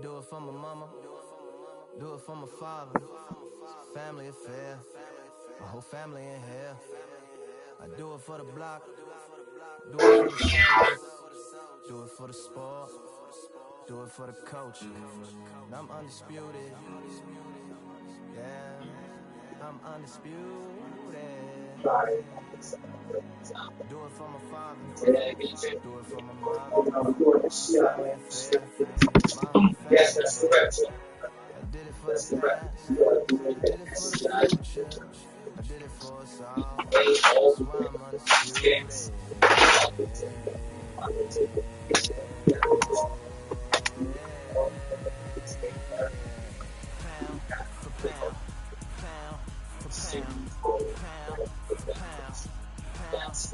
do it for my mama, do it for my father. Family affair, my whole family in here. I do it for the block, do it for the soldiers, do it for the sport, do it for the coach. And I'm undisputed, yeah, I'm undisputed. Do it for my father, do it for my mother. Family affair, Yes, that's correct. I did it for the past, I did it for the future, I did it for us all. That's why I'm undisputed. Pound for pound, pound for pound, pound for pound, pound for pound, pound for pound,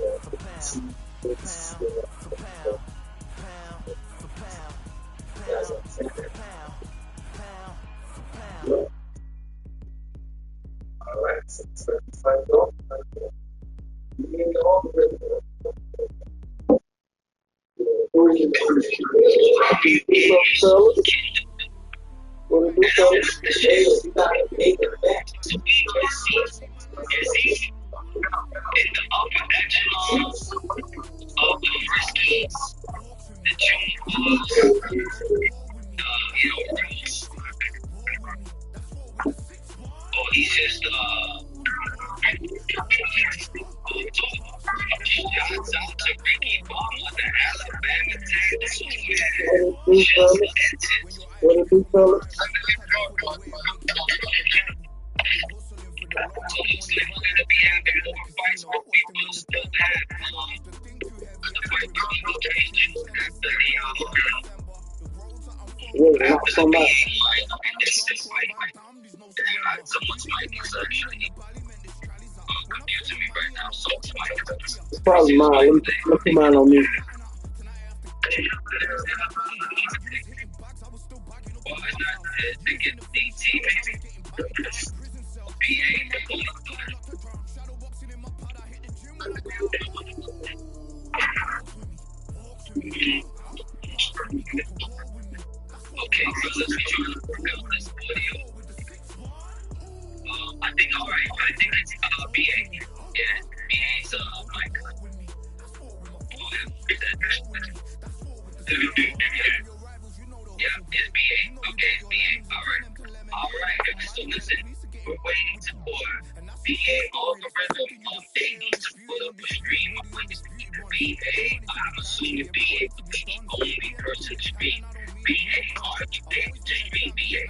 pound for pound, pound for pound, pound for pound. All right, so let's go. What do fellas? The shades, you gotta make it back. It's easy. In the upper echelons of the friskies, the juniors, or he's just shouts out to Ricky Ball, the Alabama What do fellas? It's probably mine. Let me put mine on mute. Okay, so let's be trying to work out this audio. I think it's BA. Yeah, BA's mic. Yeah, it's BA. Okay, it's BA. Alright. So listen, we're waiting for BA algorithm. They need to put up a stream of links to BA. I'm assuming BA would be the only person to stream. BA, are you able to stream BA?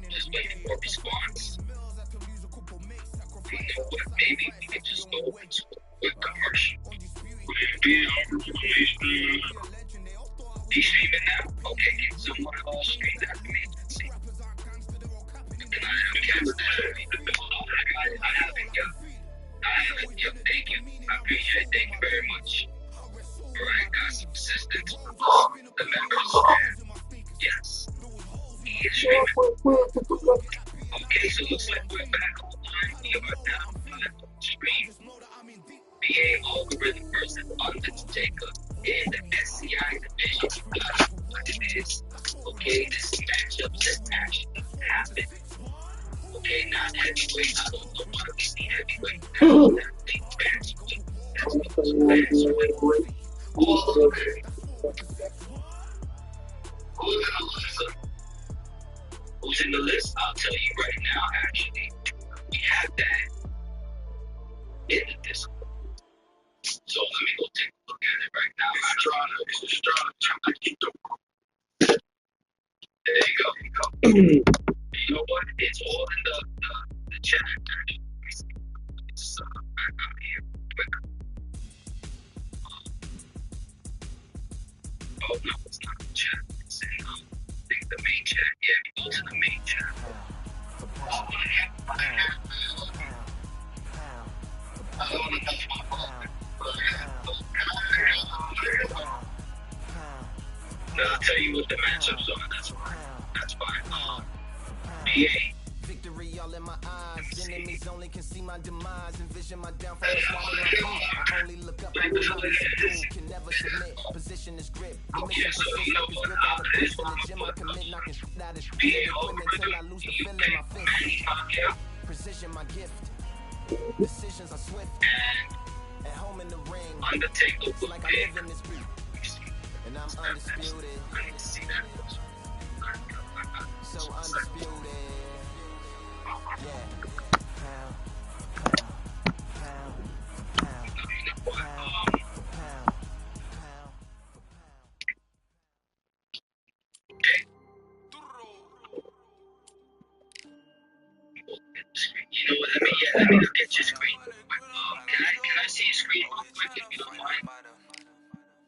Just waiting for a response. You know what? Maybe we can just go into a quick commercial. He's streaming now? Okay, can someone else stream that for me? See. And I have it, thank you. I appreciate it. Thank you very much. Alright, got some assistance. The members. Yes. He is streaming. Okay, so looks like we're back online. We are now on stream. BA algorithm versus Undertaker in the SCI division. What it is. Okay, this matchup that actually happened. Okay, not heavyweight. I don't know why we see heavyweight. That big match. That's match. Who's in the list? I'll tell you right now, actually. We have that in the Discord. So let me go take a look at it right now. There you go. You know what? It's all in the chat. It's back out here quick. Oh no, it's not the chat. It's in the main chat. Yeah, you go to the main chat. I'll tell you what the matchups are. That's fine. BA. Victory all in my eyes, in enemies only can see my demise. Envision my downfall. I only look up and mountains subdued. Can never submit. Position is grip. The mission persists like it's grip out of grip. In the gym I commit, knocking shit out of shit. Until I lose the feel in my fist. Precision my gift. Decisions are swift. At home in the ring. Undertaker It's like I live in this beat. And I'm undisputed. I didn't see that. So undisputed. Yeah. Pound, pound, pound, pound, pound, pound, pound. You know what? Let me look at your screen. Can I see your screen real quick if you don't mind?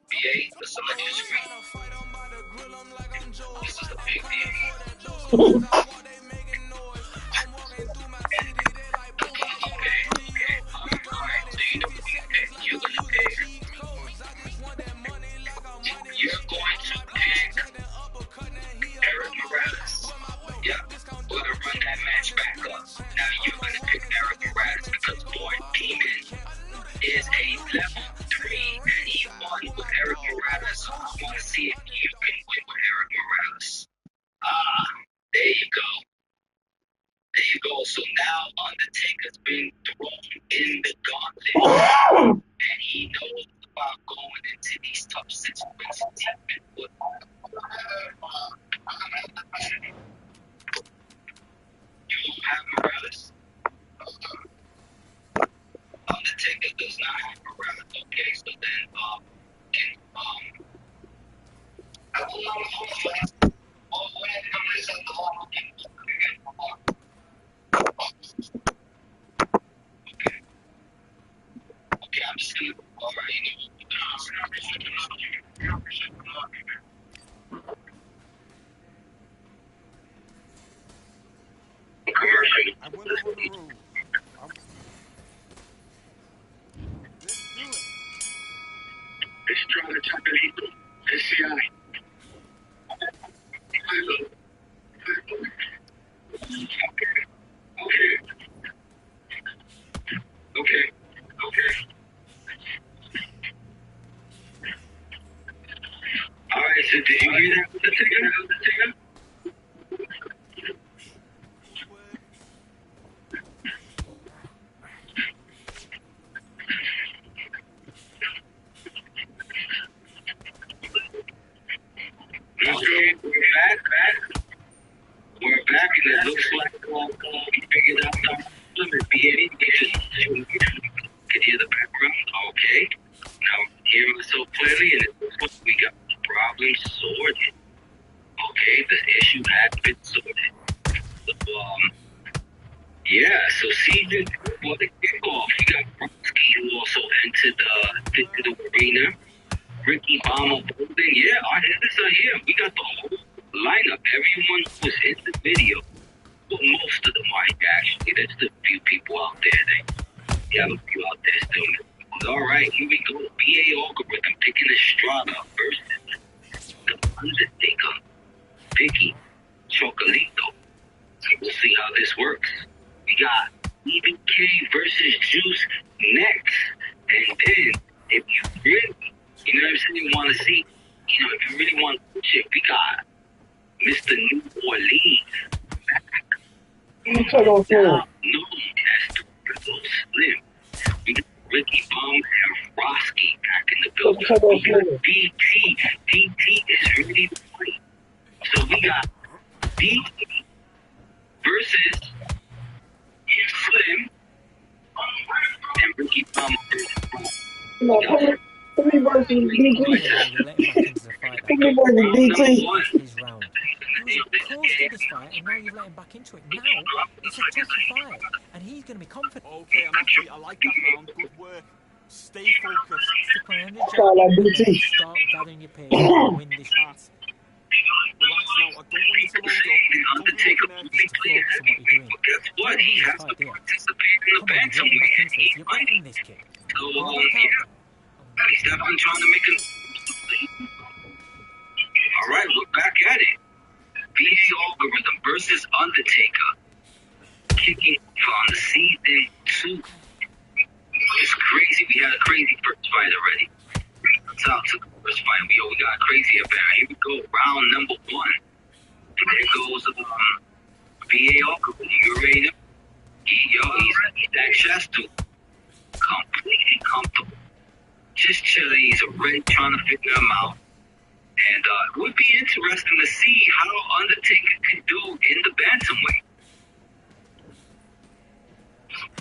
BA, let's look at your screen. This is the big BA. Alright, so you know you're gonna pick. You're going to pick Erik Morales. Yeah, we're gonna run that match back up. Now you're gonna pick Erik Morales because Boy Demon is a level 3 and he won with Erik Morales. So I wanna see if you can win with Erik Morales. There you go. There you go. So now Undertaker's been thrown in the gauntlet. And he knows about going into these tough situations he's been put. You don't have Morales. Undertaker does not have Morales. Okay, so then okay, I'm just gonna I went over the room. It's trying to tap it equal. SCI. Okay. Alright, so did you hear that? Undertaker? Okay, we're back, and it looks like we figured out the problem is BA can hear the background. Okay, now hearing it so clearly, and it looks like we got the problem sorted. Okay, the issue had been sorted. So, yeah, so season for the kickoff, we got Brodsky, who also entered the arena. Ricky Bomber Bolden, yeah, our editors are here. We got the whole lineup. Everyone who was in the video, well, most of them are actually. There's still a few people out there. You have a few out there still. All right, here we go. BA Algorithm picking Estrada versus the Undertaker, Vicky, Chocolito. So we'll see how this works. We got EBK versus Juice next. And then, if you really, you know what I'm saying, want to see, you know, if you really want to check, we got Mr. New Orleans back. Now known as the Brazil Slim. We got Ricky Bomb and Roski back in the building. We got DT. DT is ready to play. So we got DT versus Slim and Ricky Bomb versus Put me versus DT. Put me versus DT. His round. He was close to this fight, and now you've let him back into it. Now it's a tough fight, and he's going to be confident. Okay, I like that round. Good work. Stay focused. Stick on the Start like DT. Start gathering your pace and win this fight. Relax now. I don't want you to load up. Undertaker will be playing heavy, but guess what? He has to participate in the Come on, event, so you're we back can't into it. eat You're back money. in this kid. So, yeah. He's definitely trying to make it. All right, we're back at it. BA Algorithm versus Undertaker. kicking on the season 2. It's crazy. We had a crazy first fight already. Top to the first fight. We got a crazy affair. Here we go. Round number 1. There goes BA Alcott. You already know. He's that chest too. Completely comfortable. Just chilling. He's already trying to figure him out. And it would be interesting to see how Undertaker can do in the bantamweight.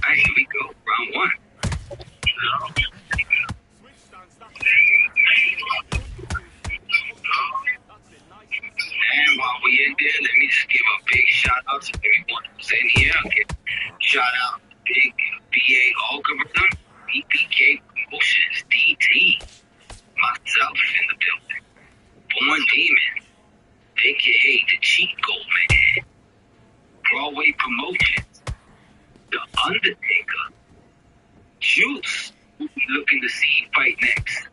Alright, here we go. Round 1. And while we in there, let me just give a big shout out to everyone who's in here. Okay. Shout out Big BA Algorithm, BPK Promotions, DT, myself in the building, Born Demon, aka the Cheat Code Man, Broadway Promotions, The Undertaker, Juice, who we looking to see fight next,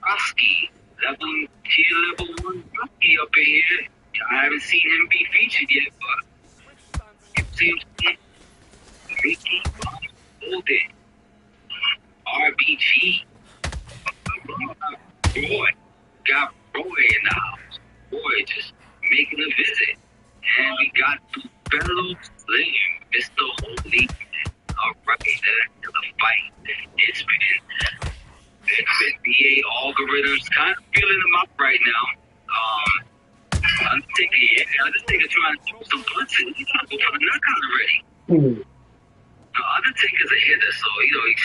Roski, tier level 1 Rocky up in here. I haven't seen him be featured yet, but it seems Mickey, Golden, RBG, Roy, got Roy in the house. Roy just making a visit. And we got Bello Slim, Mr. Holy. Alright, the fight. It's been BA Algorithms kind of feeling them up right now. Undertaker trying to throw some punches. He's trying to go for the knockout already. Undertaker's a hitter, so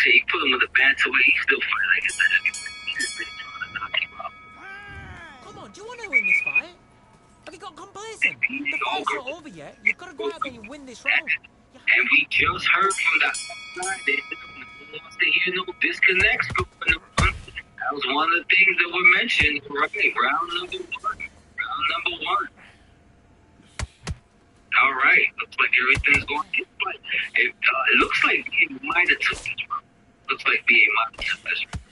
he put him with a bantamweight. He still fight like it's he's really trying to knock you out. Come on, do you want to win this fight? Have you got complacent? The fight's not over yet. You've got to go out there and win this round. And we just heard from that side that wants to hear no disconnects. That was one of the things that were mentioned. Right, round number 1. All right, looks like everything's going to get but it looks like he might have took this round. Looks like BA might have took this round.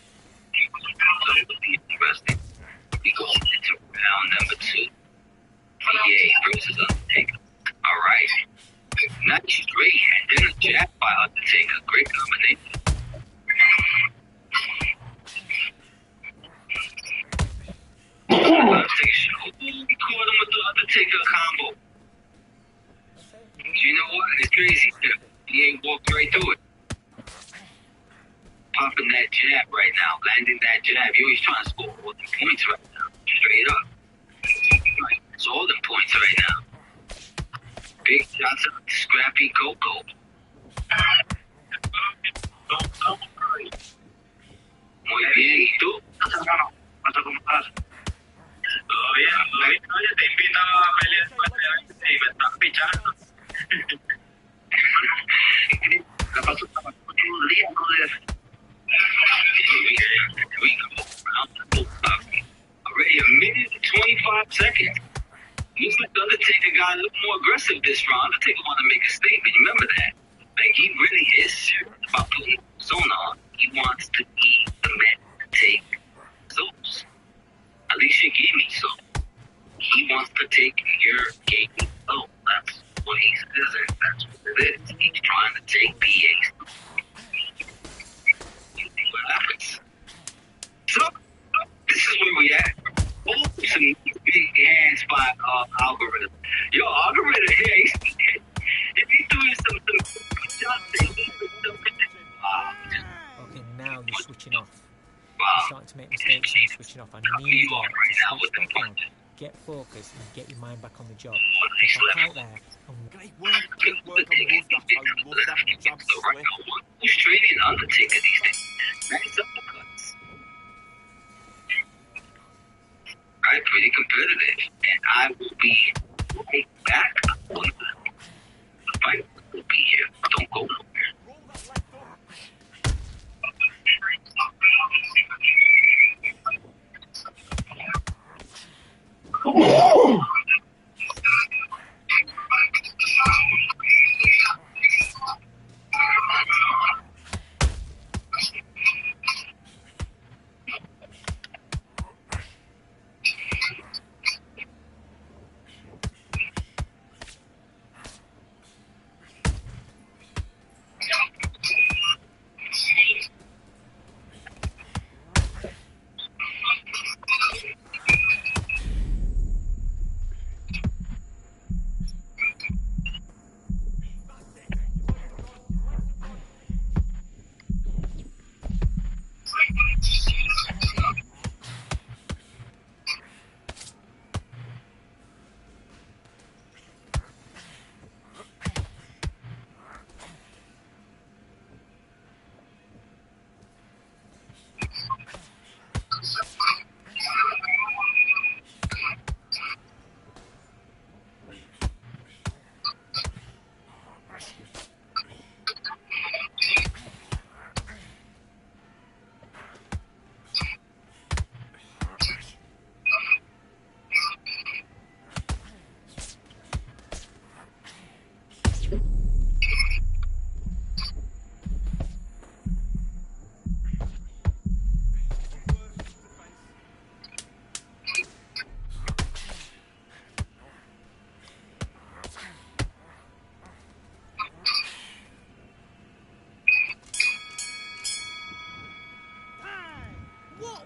So it'll be interesting. We go into round number 2. BA versus Undertaker. All right. Nice straight hand, then a jab by Undertaker. Great combination. We caught him with the Undertaker combo. You know what? It's crazy. He ain't walked right through it. Popping that jab right now, landing that jab. You're always trying to score all the points right now. Straight up. It's all the points right now. Big shots of Scrappy Coco. Muy bien, ¿y tú? Oye, te invitaba a pelear y me estás pichando. La pasó todo el día, joder. We go already a minute and 25 seconds. Looks like the Undertaker got a little more aggressive this round. Undertaker want to make a statement. Remember that? Like, he really is serious about putting Zona on. He wants to be the man to take those. Alicia gave me so. He wants to take your game. Oh, that's what he says, and that's what it is. He's trying to take BA's. You see what happens. So, this is where we at. Oh, some big hands by Algorithm. Yo, Algorithm, yeah, he's doing some good shots. Okay, now you're switching off. Wow. You're starting to make mistakes and you're switching off. I need you to switch back on. Get focused and get your mind back on the job. Get back out there. Great work. I love that jab swift. Who's training Undertaker these days? Nice uppercuts. Right, pretty competitive. And I will be right back. The fight will be here. Don't go nowhere. Roll that left up.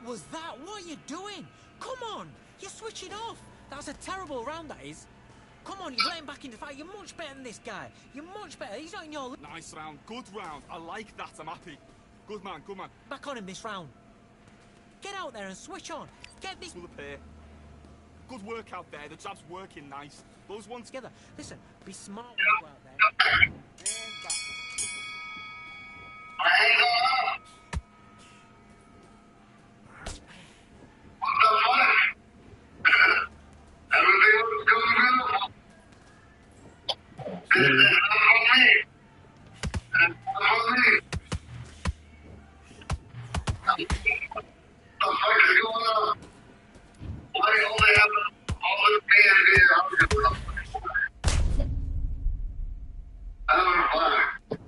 was that? What are you doing? Come on, you're switching off. That's a terrible round, that is. Come on, you've let him back into the fight. You're much better than this guy. You're much better. He's not in your... Nice round, good round. I like that, I'm happy. Good man, good man. Back on him this round. Get out there and switch on. Get this... Pull the pair. Good work out there, the jab's working nice. Those ones... together. Listen, be smart when you go out there. And back.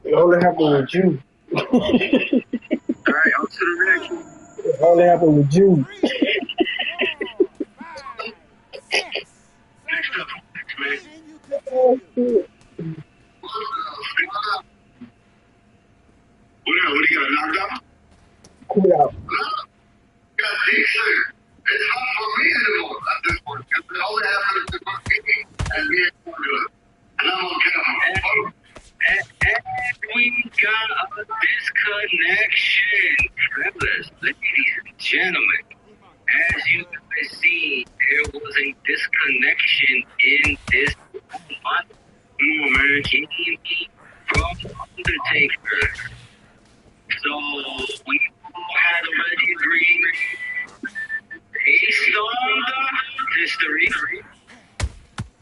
It only happened with you. Alright, on to the next one. It only happened with you. Oh, shit. What do you got, knocked out? Quit out. It's hard for me anymore at this point. It only happens to me and me and good. And I'm on camera. And we got a disconnection, fellas, ladies and gentlemen. As you guys see, there was a disconnection in this month. Come on, man, can you hear me? From Undertaker. So we all had already agreed, based on the history,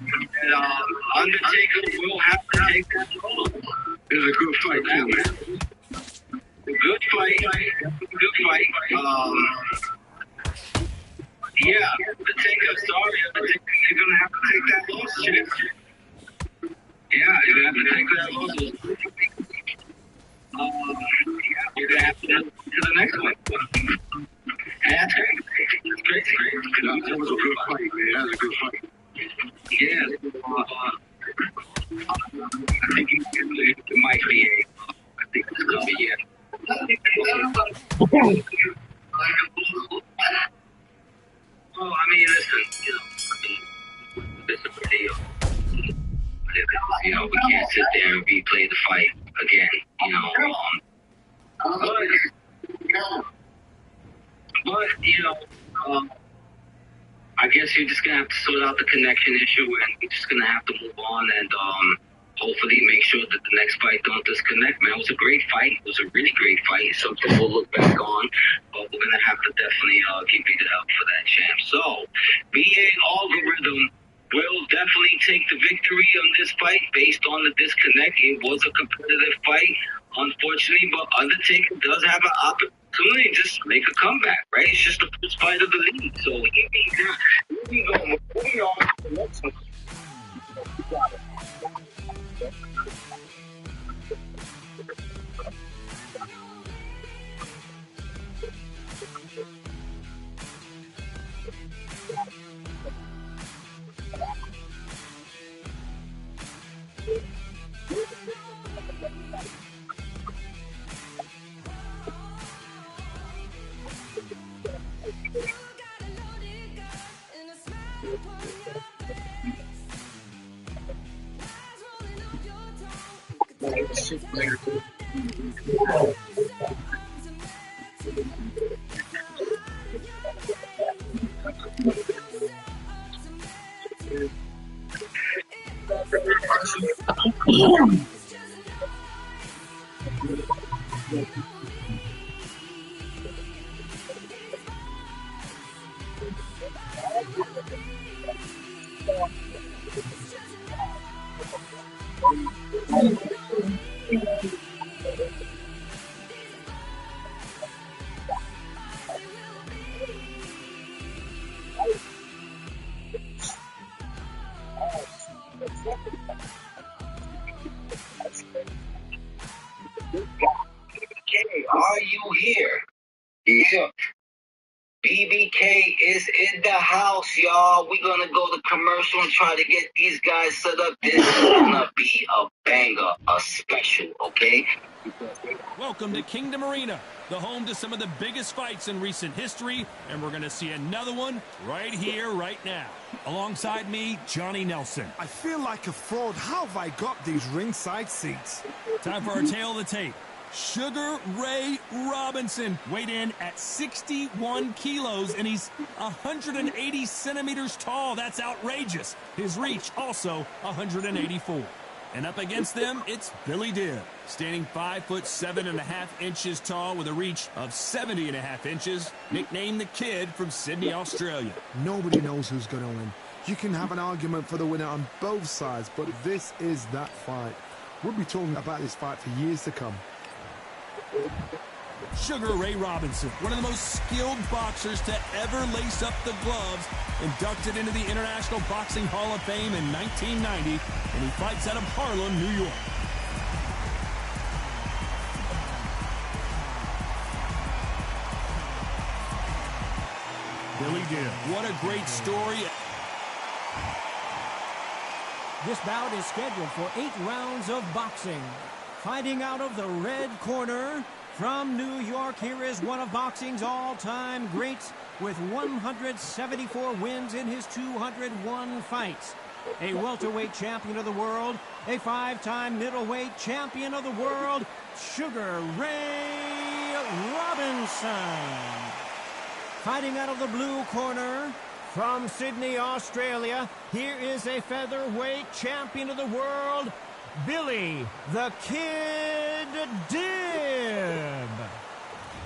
that Undertaker will have to take that role. It was a good fight, too, man. Good fight. Yeah, Undertaker, sorry, Undertaker, you're gonna have to take that loss, Chip. Yeah, you're gonna have to take that loss. You're gonna have to go to the next one. And that's great. That's crazy. That was a good fight, man. That was a good fight. Yeah. I think it might be I think it's gonna be Well, I mean, listen, this is a deal. We can't sit there and replay the fight again, but I guess you're just gonna have to sort out the connection issue, and you're just gonna have to move on and hopefully make sure that the next fight don't disconnect, man. It was a great fight. It was a really great fight. Something we'll look back on, but we're gonna have to definitely give you the help for that, champ. So, BA Algorithm will definitely take the victory on this fight based on the disconnect. It was a competitive fight, unfortunately, but Undertaker does have an opportunity to just make a comeback, right? It's just the first fight of the league. So we go moving on to the next one. Are you here? Yeah. BBK is in the house, y'all. We're gonna go to commercial and try to get these guys set up. This is gonna be a banger, a special, okay? Welcome to Kingdom Arena, the home to some of the biggest fights in recent history, and we're going to see another one right here, right now. Alongside me, Johnny Nelson. I feel like a fraud. How have I got these ringside seats? Time for our tail of the tape. Sugar Ray Robinson weighed in at 61 kilos, and he's 180 centimeters tall. That's outrageous. His reach also 184. And up against them, it's Billy Dibb, standing 5'7.5" tall with a reach of 70.5 inches, nicknamed the Kid from Sydney, Australia. Nobody knows who's going to win. You can have an argument for the winner on both sides, but this is that fight. We'll be talking about this fight for years to come. Sugar Ray Robinson, one of the most skilled boxers to ever lace up the gloves, inducted into the International Boxing Hall of Fame in 1990, and he fights out of Harlem, New York. Billy Dibb, what a great story. This bout is scheduled for 8 rounds of boxing. Fighting out of the red corner, from New York, here is one of boxing's all-time greats with 174 wins in his 201 fights. A welterweight champion of the world, a 5-time middleweight champion of the world, Sugar Ray Robinson. Fighting out of the blue corner, from Sydney, Australia, here is a featherweight champion of the world, Billy the Kid Dibb.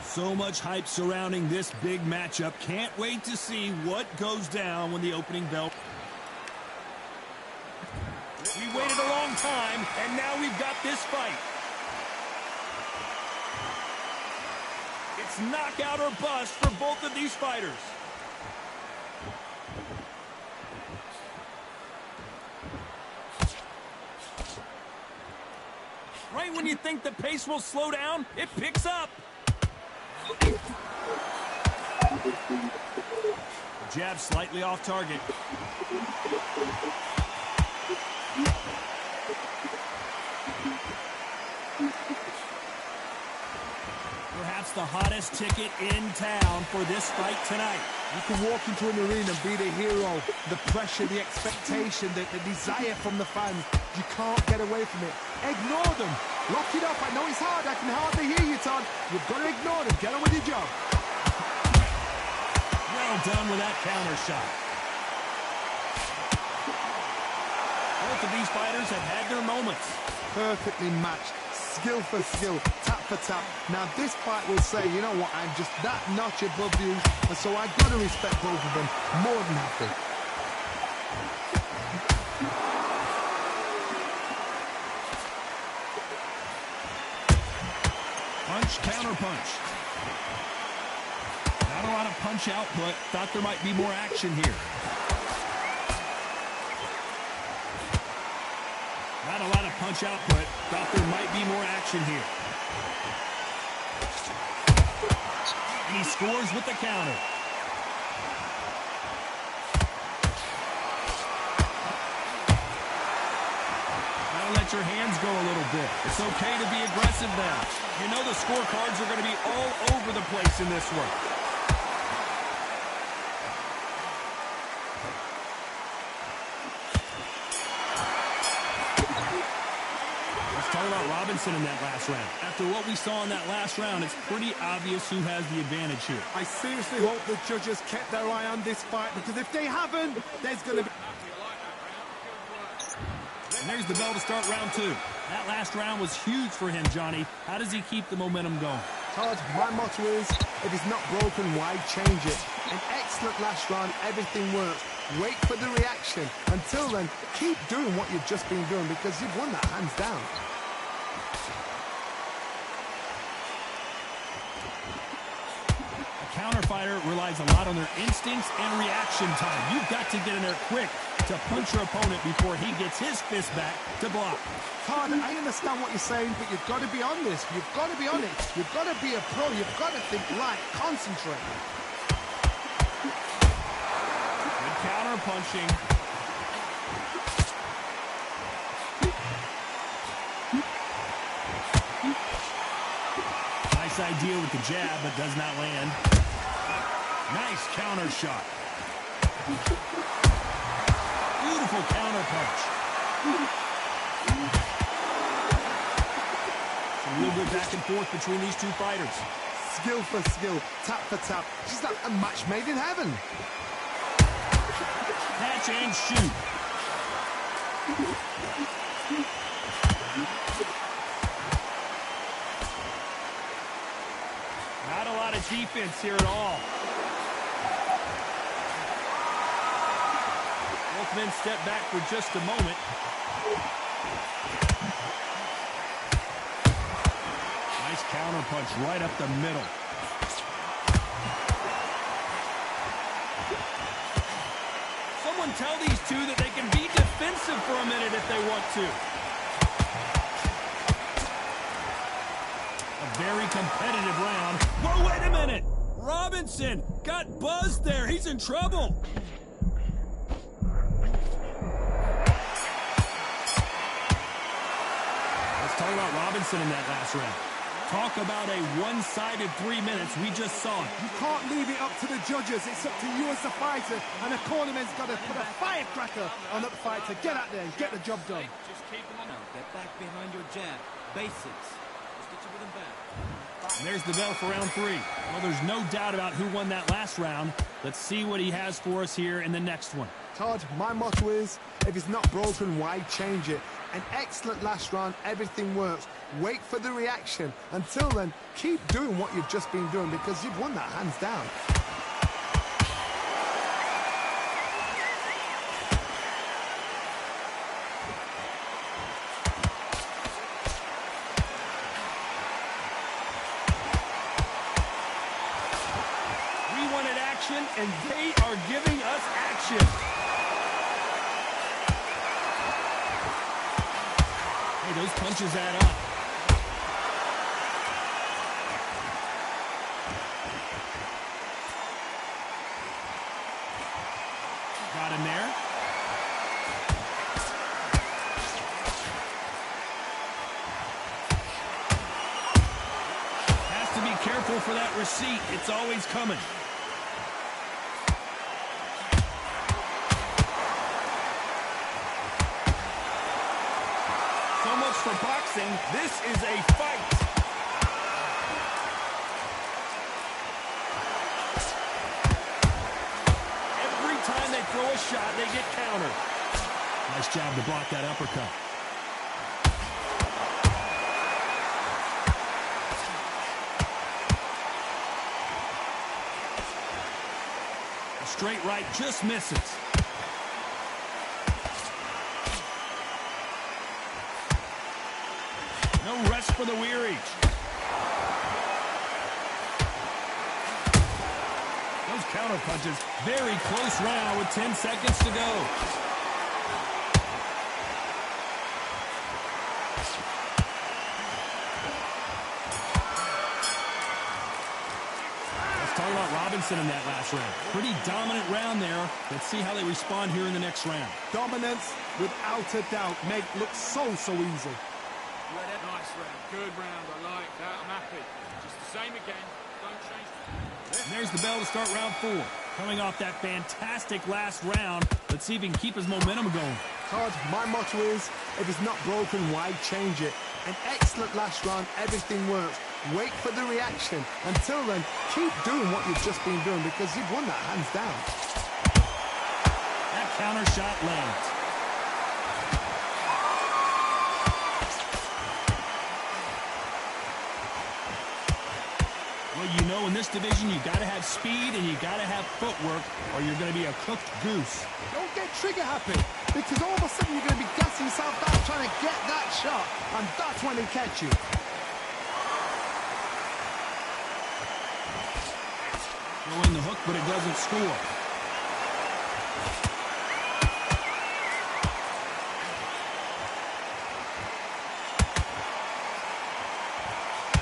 So much hype surrounding this big matchup. Can't wait to see what goes down when the opening bell. We waited a long time, and now we've got this fight. It's knockout or bust for both of these fighters. Right when you think the pace will slow down, it picks up. Jab slightly off target. Perhaps the hottest ticket in town for this fight tonight. You can walk into an arena and be the hero. The pressure, the expectation, the desire from the fans. You can't get away from it. Ignore them. Lock it up. I know it's hard. I can hardly hear you, Todd. You've got to ignore them. Get on with your job. Well done with that counter shot. Both of these fighters have had their moments. Perfectly matched. Skill for skill. Tap for tap. Now this fight will say, you know what, I'm just that notch above you, and so I've got to respect both of them more than happy. Punch, counter punch. Not a lot of punch output. Thought there might be more action here. Not a lot of punch output. Thought there might be more action here. And he scores with the counter. Gotta let your hands go a little bit. It's okay to be aggressive now. You know the scorecards are going to be all over the place in this one. Talk about Robinson in that last round. After what we saw in that last round, it's pretty obvious who has the advantage here. I seriously hope the judges kept their eye on this fight, because if they haven't, there's going to be... And there's the bell to start round 2. That last round was huge for him, Johnny. How does he keep the momentum going? Todd, my motto is, if it's not broken, why change it? An excellent last round, everything works. Wait for the reaction. Until then, keep doing what you've just been doing, because you've won that hands down. Counter fighter relies a lot on their instincts and reaction time. You've got to get in there quick to punch your opponent before he gets his fist back to block. Todd, I understand what you're saying, but you've got to be on this. You've got to be on it. You've got to be a pro. You've got to think light. Concentrate. Good counter punching. idea with the jab, but does not land. Nice counter shot. Beautiful counter punch. A real good back and forth between these two fighters. Skill for skill, tap for tap. She's like a match made in heaven. Catch and shoot. Not a lot of defense here at all. Both men step back for just a moment. Nice counter punch right up the middle. Someone tell these two that they can be defensive for a minute if they want to. A very competitive round. Whoa, wait a minute! Robinson got buzzed there. He's in trouble. Let's talk about Robinson in that last round. Talk about a one-sided 3 minutes. We just saw it. You can't leave it up to the judges. It's up to you as the fighter. And the cornerman's got to put a firecracker on that fighter. Get out there and get the job done. Just keep them on. Get back behind your jab. Basics. Just get your rhythm back. And there's the bell for round 3. Well, there's no doubt about who won that last round. Let's see what he has for us here in the next one. Todd, my motto is, if it's not broken, why change it? An excellent last round, everything works. Wait for the reaction. Until then, keep doing what you've just been doing because you've won that hands down. We wanted action, and they are giving us action. Hey, those punches add up. Got him there. Has to be careful for that receipt. It's always coming. So much for boxing. This is a fight. Every time they throw a shot, they get countered. Nice job to block that uppercut. A straight right just misses. No rest for the weary. Those counter punches. Very close round with 10 seconds to go. Let's talk about Robinson in that last round. Pretty dominant round there. Let's see how they respond here in the next round. Dominance, without a doubt, make look so easy. Nice round. Good round. I like that. I'm happy. Just the same again. Don't change. And there's the bell to start round 4. Coming off that fantastic last round, let's see if he can keep his momentum going. Todd, my motto is, if it's not broken, why change it? An excellent last round, everything works. Wait for the reaction. Until then, keep doing what you've just been doing because you've won that hands down. That counter shot lands. Well, you know, in this division, you got to have speed and you got to have footwork, or you're going to be a cooked goose. Don't get trigger happy, because all of a sudden you're going to be gassing yourself out trying to get that shot, and that's when they catch you. Throwing the hook, but it doesn't score.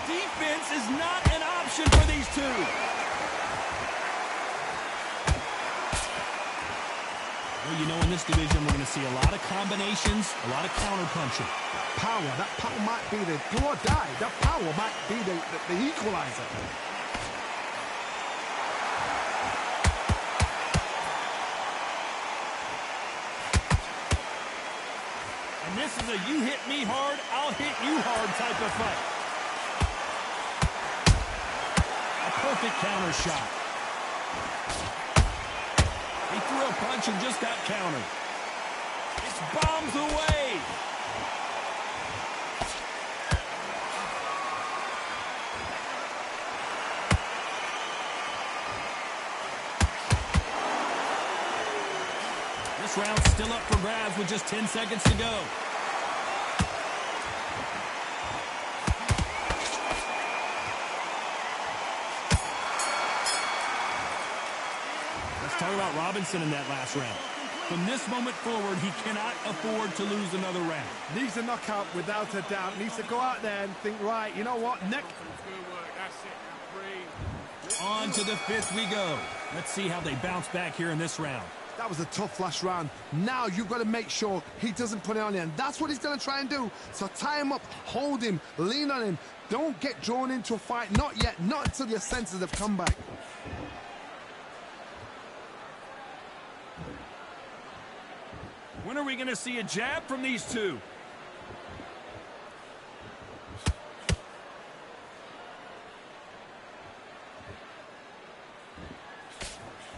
Defense is not an option for these two. Well, you know, in this division, we're going to see a lot of combinations, a lot of counter-punching. That power might be the do or die. That power might be the equalizer. And this is a you hit me hard, I'll hit you hard type of fight. A perfect counter shot. He threw a punch and just got countered. It's bombs away. This round's still up for grabs with just 10 seconds to go. Let's talk about Robinson in that last round. From this moment forward, he cannot afford to lose another round. Needs a knockout without a doubt. Needs to go out there and think, right, you know what, Good work, that's it. On to the fifth we go. Let's see how they bounce back here in this round. That was a tough last round. Now you've got to make sure he doesn't put it on you, and that's what he's going to try and do. So tie him up, hold him, lean on him. Don't get drawn into a fight. Not yet. Not until your senses have come back. When are we going to see a jab from these two?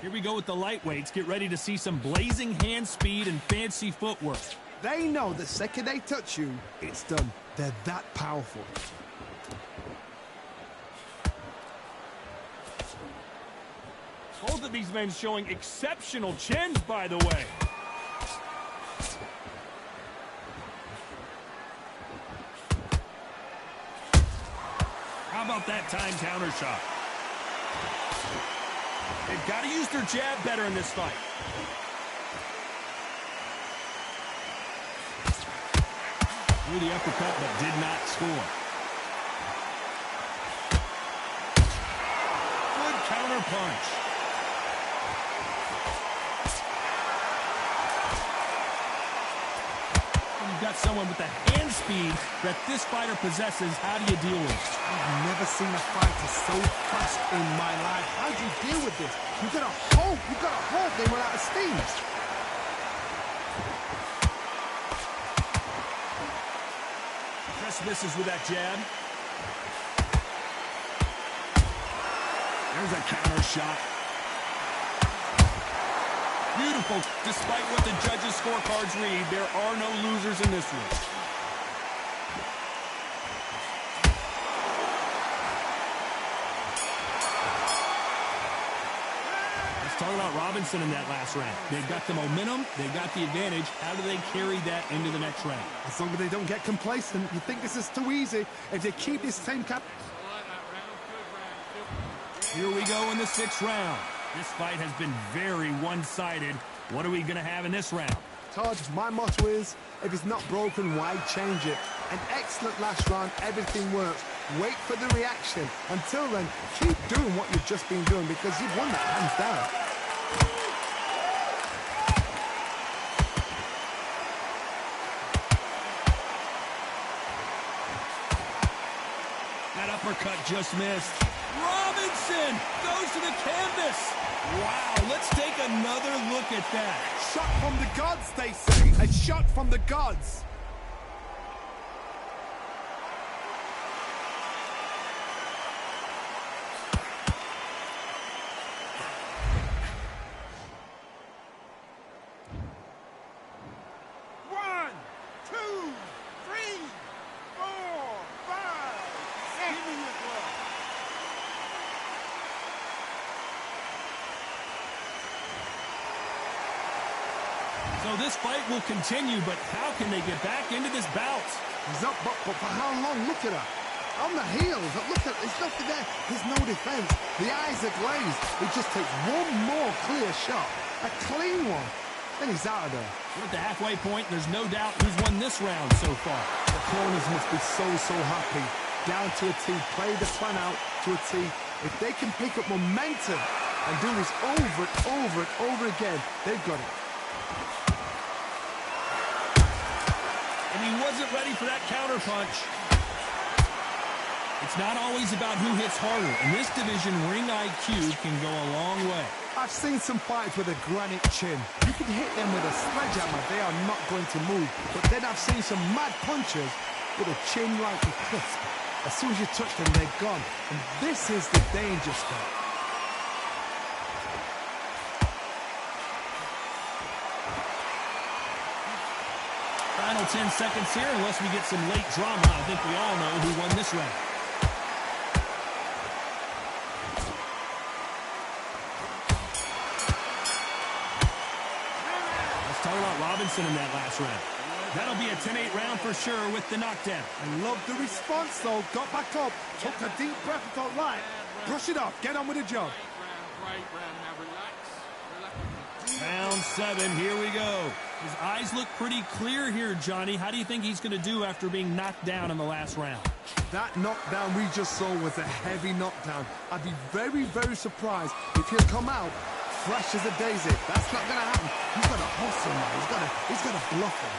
Here we go with the lightweights. Get ready to see some blazing hand speed and fancy footwork. They know the second they touch you, it's done. They're that powerful. Both of these men showing exceptional chins, by the way. How about that time counter shot? They've got to use their jab better in this fight. Threw the uppercut, but did not score. Good counter punch. You've got someone with the hand speed that this fighter possesses. How do you deal with it? I've never seen a fighter so fast in my life. How do you deal with this? You've got to hope they run out of steam. Misses with that jab. There's a counter shot. Beautiful. Despite what the judges' scorecards read, there are no losers in this one. Let's talk about Robinson in that last round. They've got the momentum. They've got the advantage. How do they carry that into the next round? As long as they don't get complacent, you think this is too easy. If they keep this same cap... Here we go in the sixth round. This fight has been very one-sided. What are we going to have in this round? Todd, my motto is, if it's not broken, why change it? An excellent last round, everything works. Wait for the reaction. Until then, keep doing what you've just been doing because you've won that hands down. That uppercut just missed. Robinson goes to the canvas. Wow, let's take another look at that. Shot from the gods, they say. A shot from the gods. So this fight will continue, but how can they get back into this bout? He's up, but for how long? Look at her. On the heels. Look at it. There's nothing there. There's no defense. The eyes are glazed. He just takes one more clear shot. A clean one. Then he's out of there. We're at the halfway point. There's no doubt who's won this round so far. The corners must be so happy. Down to a T. Play the plan out to a T. If they can pick up momentum and do this over and over and over again, they've got it. he wasn't ready for that counter punch. It's not always about who hits harder. In this division, ring IQ can go a long way. I've seen some fights with a granite chin. You can hit them with a sledgehammer, they are not going to move. But then I've seen some mad punchers with a chin like a crisp. As soon as you touch them, they're gone. And this is the danger spot. Final 10 seconds here, unless we get some late drama. I think we all know who won this round. Let's talk about Robinson in that last round. That'll be a 10-8 round for sure with the knockdown. I love the response, though. Got back up, took a deep breath and thought, right, brush it off, get on with the job. Great round, now relax. Round 7, here we go. His eyes look pretty clear here, Johnny. How do you think he's going to do after being knocked down in the last round? That knockdown we just saw was a heavy knockdown. I'd be very, very surprised if he'll come out fresh as a daisy. That's not going to happen. He's got to hustle now. He's got to bluff him.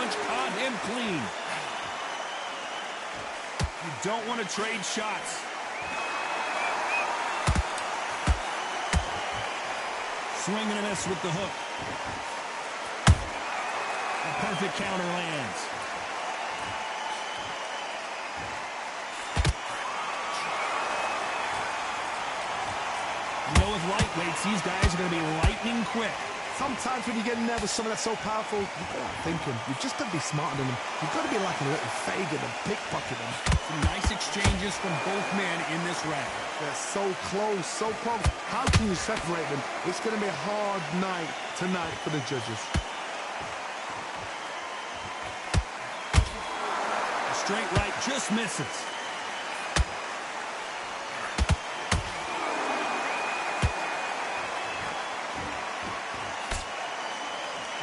Caught him clean. You don't want to trade shots. Swing and a miss with the hook. A perfect counter lands. You know, with lightweights, these guys are going to be lightning quick. Sometimes when you get nervous, someone that's so powerful, you've got to think him. You've just got to be smarter than him. You've got to be like a little Fagin and pickpocket him. Some nice exchanges from both men in this round. They're so close, so close. How can you separate them? It's going to be a hard night tonight for the judges. A straight right just misses.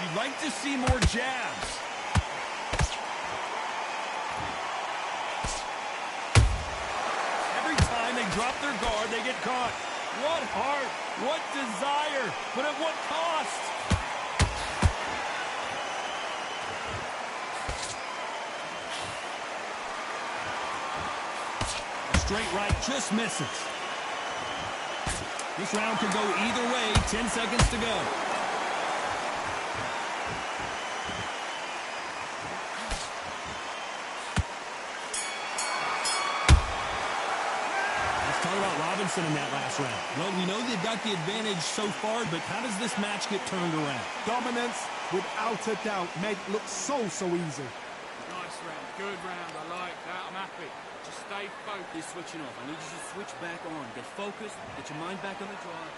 You'd like to see more jabs. Every time they drop their guard, they get caught. What heart, what desire, but at what cost? A straight right just misses. This round could go either way. 10 seconds to go. Robinson in that last round. Well, we know they've got the advantage so far, but how does this match get turned around? Dominance, without a doubt, made it look so easy. Nice round, good round, I like that, I'm happy. Just stay focused. You're switching off. I need you to switch back on. Get focused, get your mind back on the drive.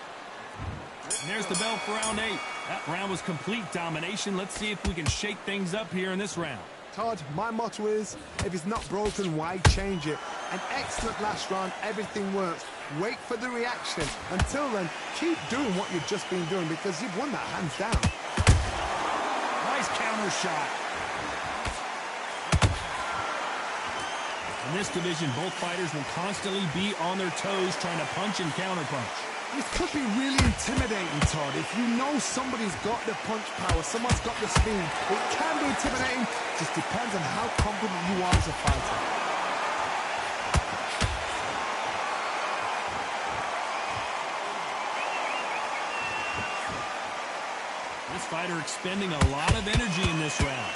And there's the bell for round 8. That round was complete domination. Let's see if we can shake things up here in this round. Todd, my motto is, if it's not broken, why change it? An excellent last round, everything works. Wait for the reaction. Until then, keep doing what you've just been doing because you've won that hands down. Nice counter shot. In this division, both fighters will constantly be on their toes trying to punch and counter punch. This could be really intimidating, Todd. If you know somebody's got the punch power, someone's got the speed, it can be intimidating. Just depends on how confident you are as a fighter. This fighter expending a lot of energy in this round.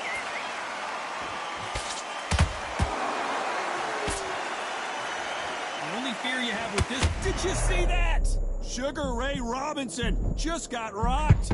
The only fear you have with this... Did you see that? Sugar Ray Robinson just got rocked.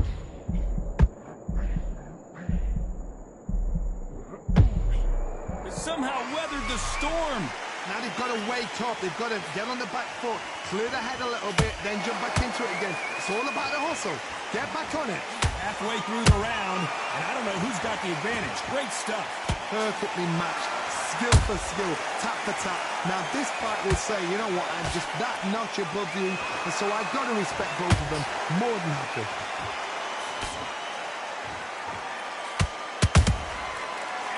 They somehow weathered the storm. Now they've got to wake up. They've got to get on the back foot, clear the head a little bit, then jump back into it again. It's all about the hustle. Get back on it. Halfway through the round, and I don't know who's got the advantage. Great stuff. Perfectly matched. Skill for skill, tap for tap. Now this fight will say, you know what, I'm just that notch above you, and so I've got to respect both of them. More than happy.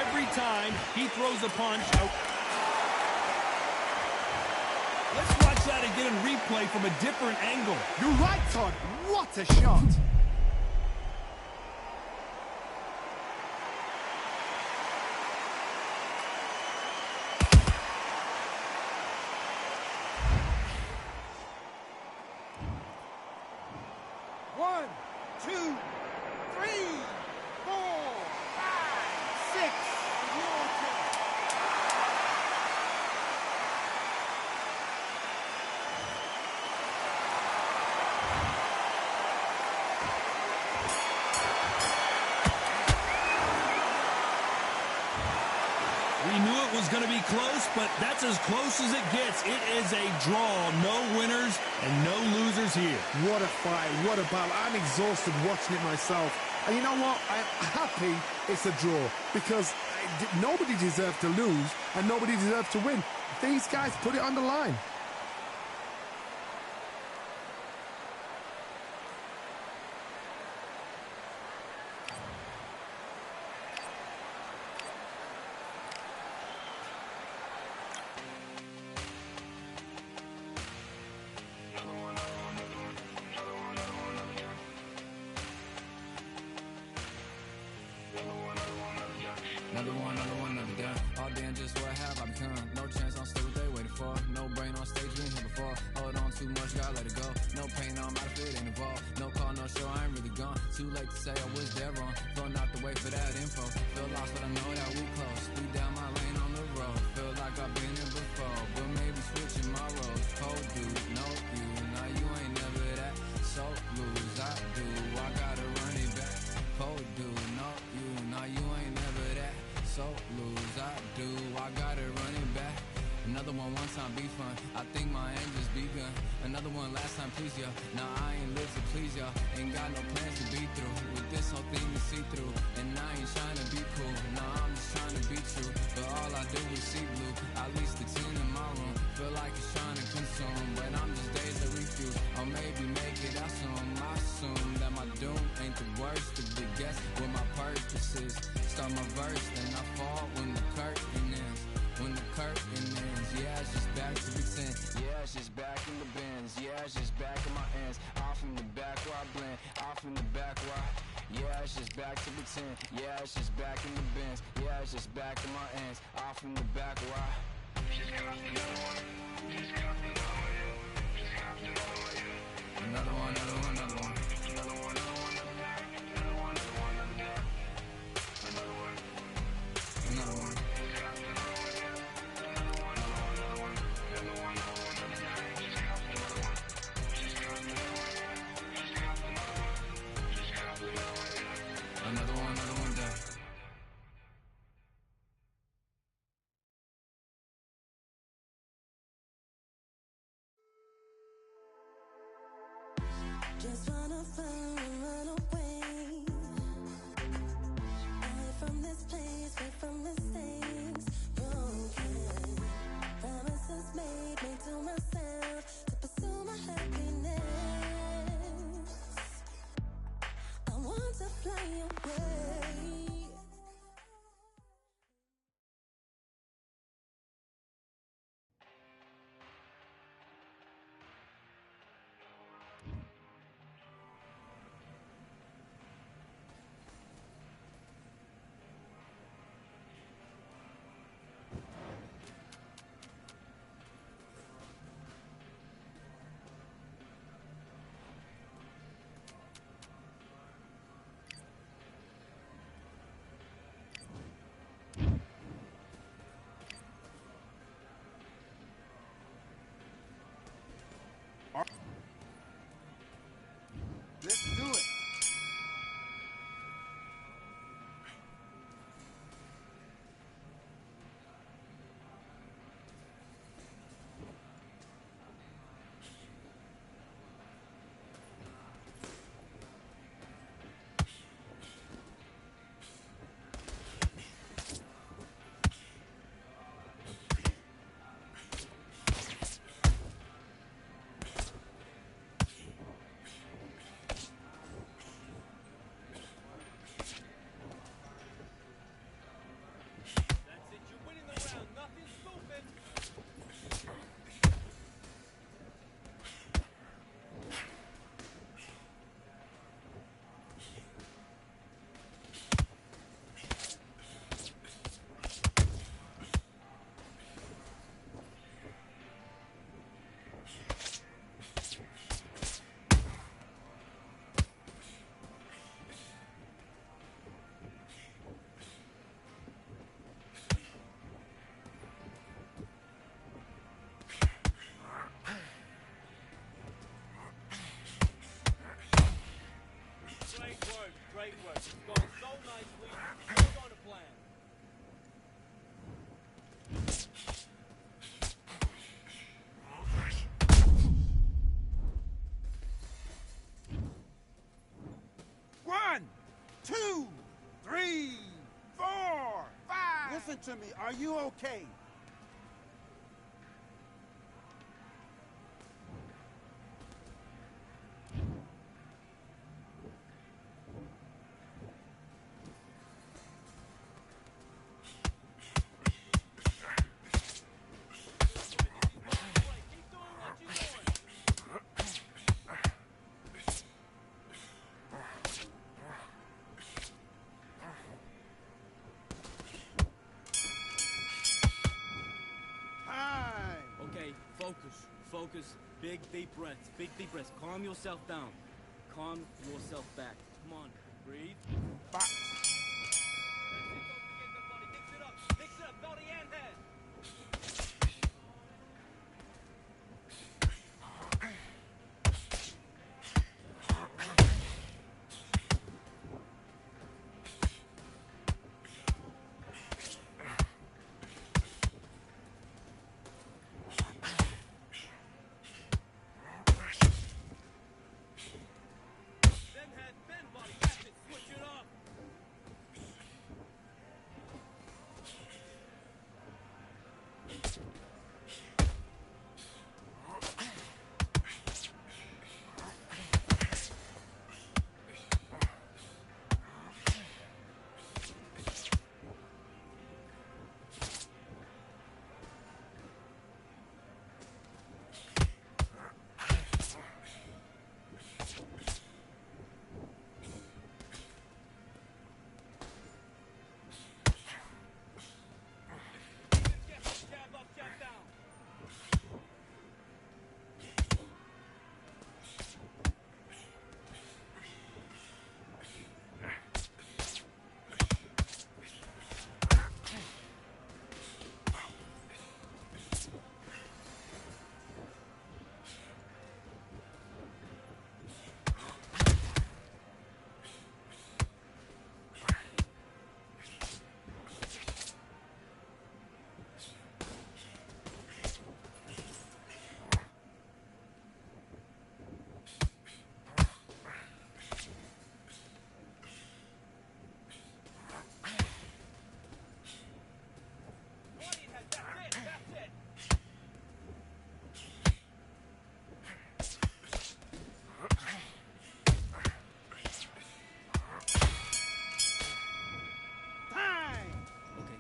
Every time he throws a punch, let's watch try to get a replay from a different angle. You're right, Todd. What a shot. One, two, three, 4, 5, 6. We knew it was going to be close, but that's as close as it gets. It is a draw. No winners and no losers here. What a fight. What a battle. I'm exhausted watching it myself. And you know what? I'm happy it's a draw because nobody deserved to lose and nobody deserved to win. These guys put it on the line. Another one, another done. All damn, just what have I become? No chance, I'm still what they waiting for. No brain on stage, we ain't here before. Hold on too much, gotta let it go. No pain, I'm out of it, ain't involved. No call, no show, I ain't really gone. Too late to say I was dead wrong. Flown out the way for that info. Feel lost, but I know that we close. Speed down my lane on the road. Feel like I've been here before, but maybe switching my roles. Cold dude, no you. Now you ain't never that. So lose, I do. I gotta run it back. Cold dude, no you. Now you ain't never that. So lose, I do, I gotta run it back. Another one time be fun, I think my end just begun. Another one last time please ya. Now I ain't live to please ya. Ain't got no plans to be through. With this whole thing to see through. And I ain't trying to be cool, nah I'm just trying to be true. But all I do is see blue, at least the 10 in my room. Feel like it's trying to consume, but I'm just days to refuse. Or maybe make it out soon. I assume that my doom ain't the worst of the guess what my purpose is. Start my verse, then I fall when the curtain ends. When the curtain ends, yeah, it's just back to pretend. Yeah, it's just back in the bins. Yeah, it's just back in my ends. Off in the back where I blend. Off in the back where I... Yeah, it's just back to pretend. Yeah, it's just back in the bins. Yeah, it's just back in my ends. Off in the back where I... Just got another one. Just got another one. Just got another one. Another one, another one, another one. Another one, another one, another one. Another one, another one, another one. Another one. Another one. Another one done. Just wanna Listen to me. Are you okay? Okay, focus. Big deep breaths. Calm yourself down. Calm yourself back. Come on, breathe. Back. Mix it up, body and head.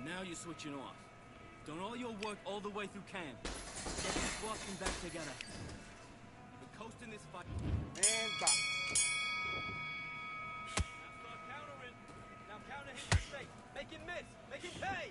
Now you're switching off. Done all your work all the way through camp. Get this boxing back together. You've been coasting this fight. And box. Now start countering. Now counter his mistake. Make him miss. Make him pay.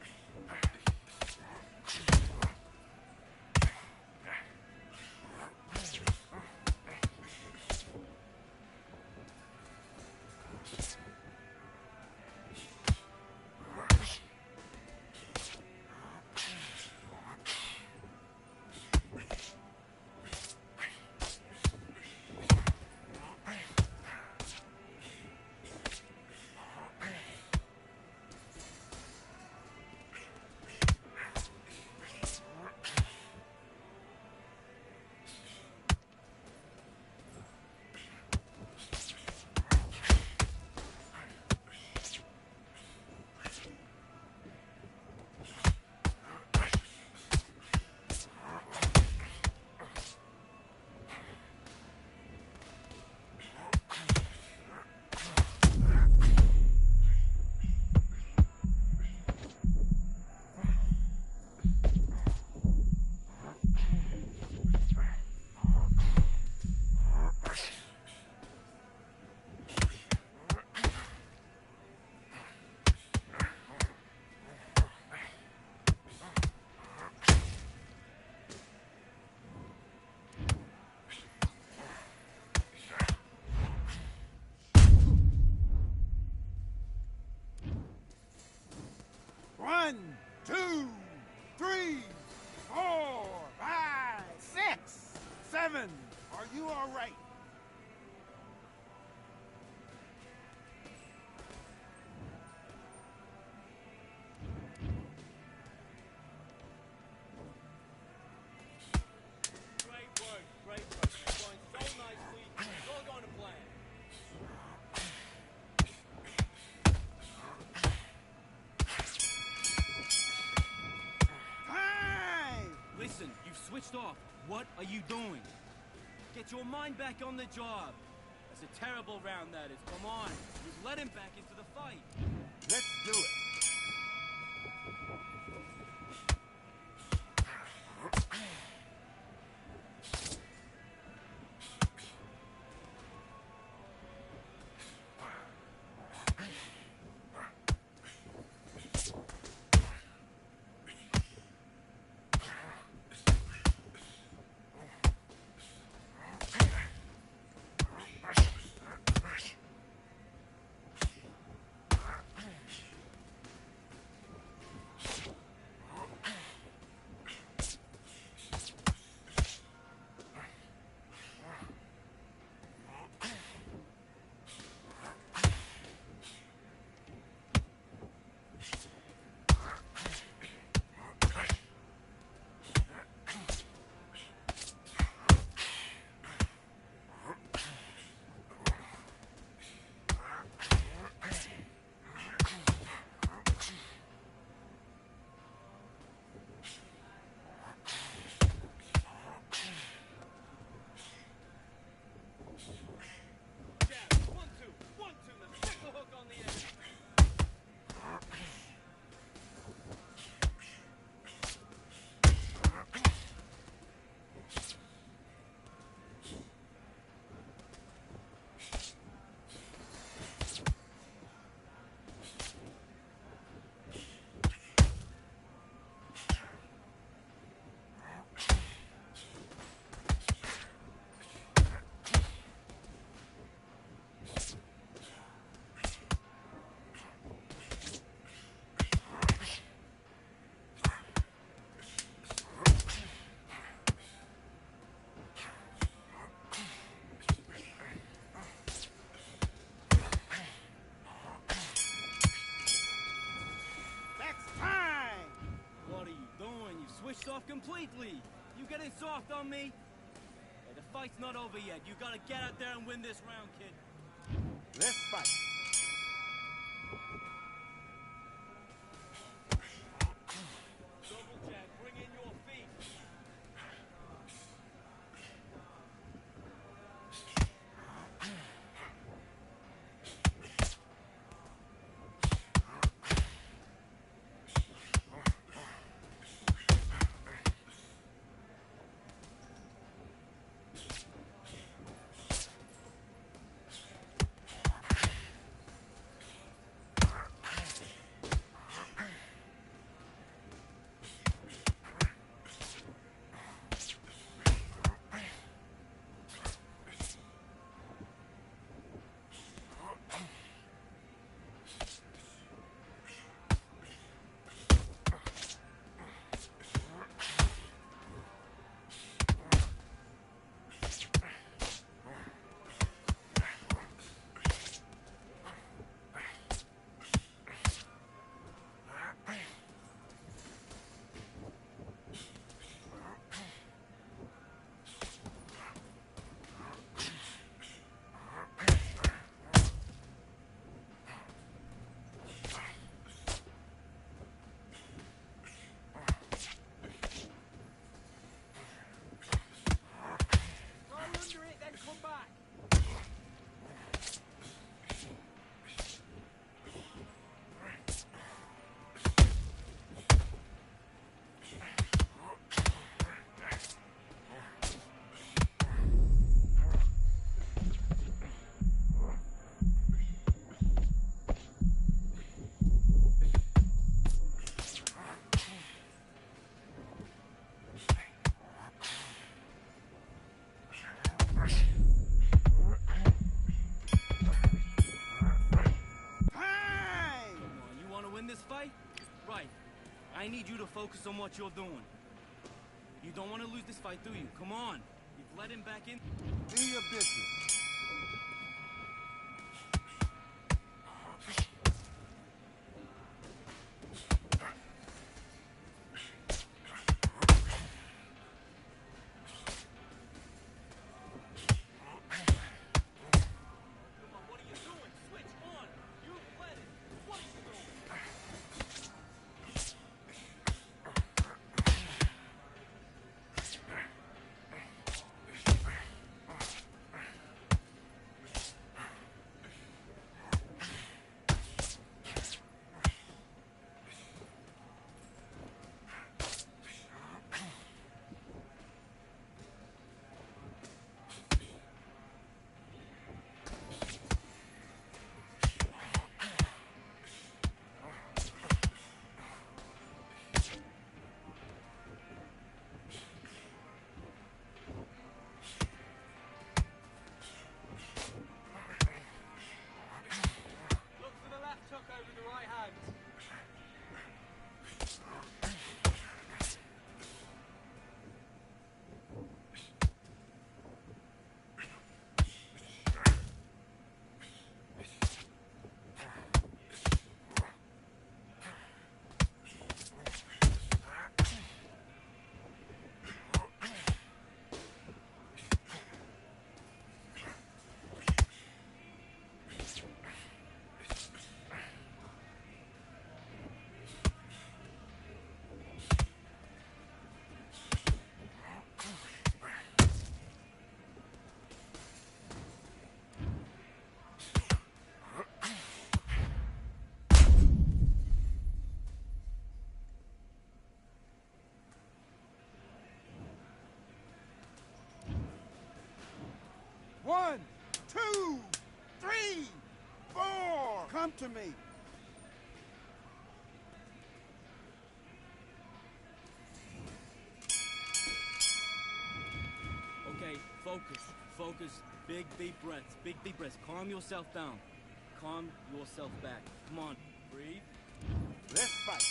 One, two, three, 4, 5, 6, 7. Are you all right? Great work. You're going so nicely. It's all going to plan. switched off. What are you doing? Get your mind back on the job. That's a terrible round, that is. Come on. You've let him back into the fight. Let's do it. Switched off completely. You getting soft on me? Hey, the fight's not over yet. You gotta get out there and win this round, kid. Let's fight. Double jab, bring in your feet. I need you to focus on what you're doing. You don't want to lose this fight, do you? Come on. You've let him back in. Do your business. to me. Okay, focus, focus. Big deep breaths, big deep breaths. Calm yourself down. Calm yourself back. Come on, breathe. Let's fight.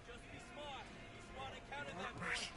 Just be smart. Be smart and counter that boy.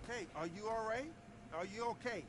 Okay, are you all right? Are you okay?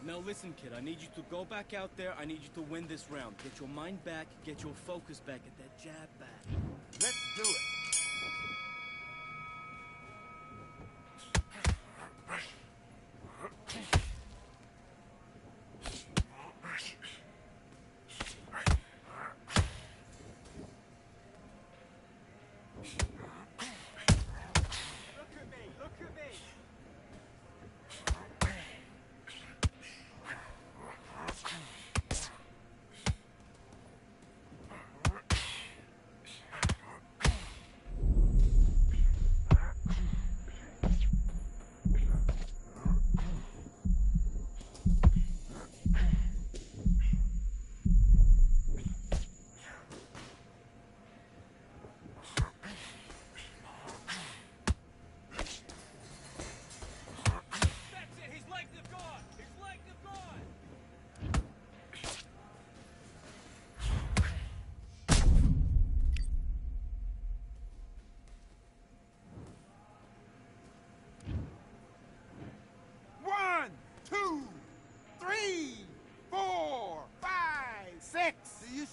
Now listen, kid, I need you to go back out there. I need you to win this round. Get your mind back, get your focus back, get that jab back. Let's do it.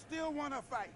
Still want to fight?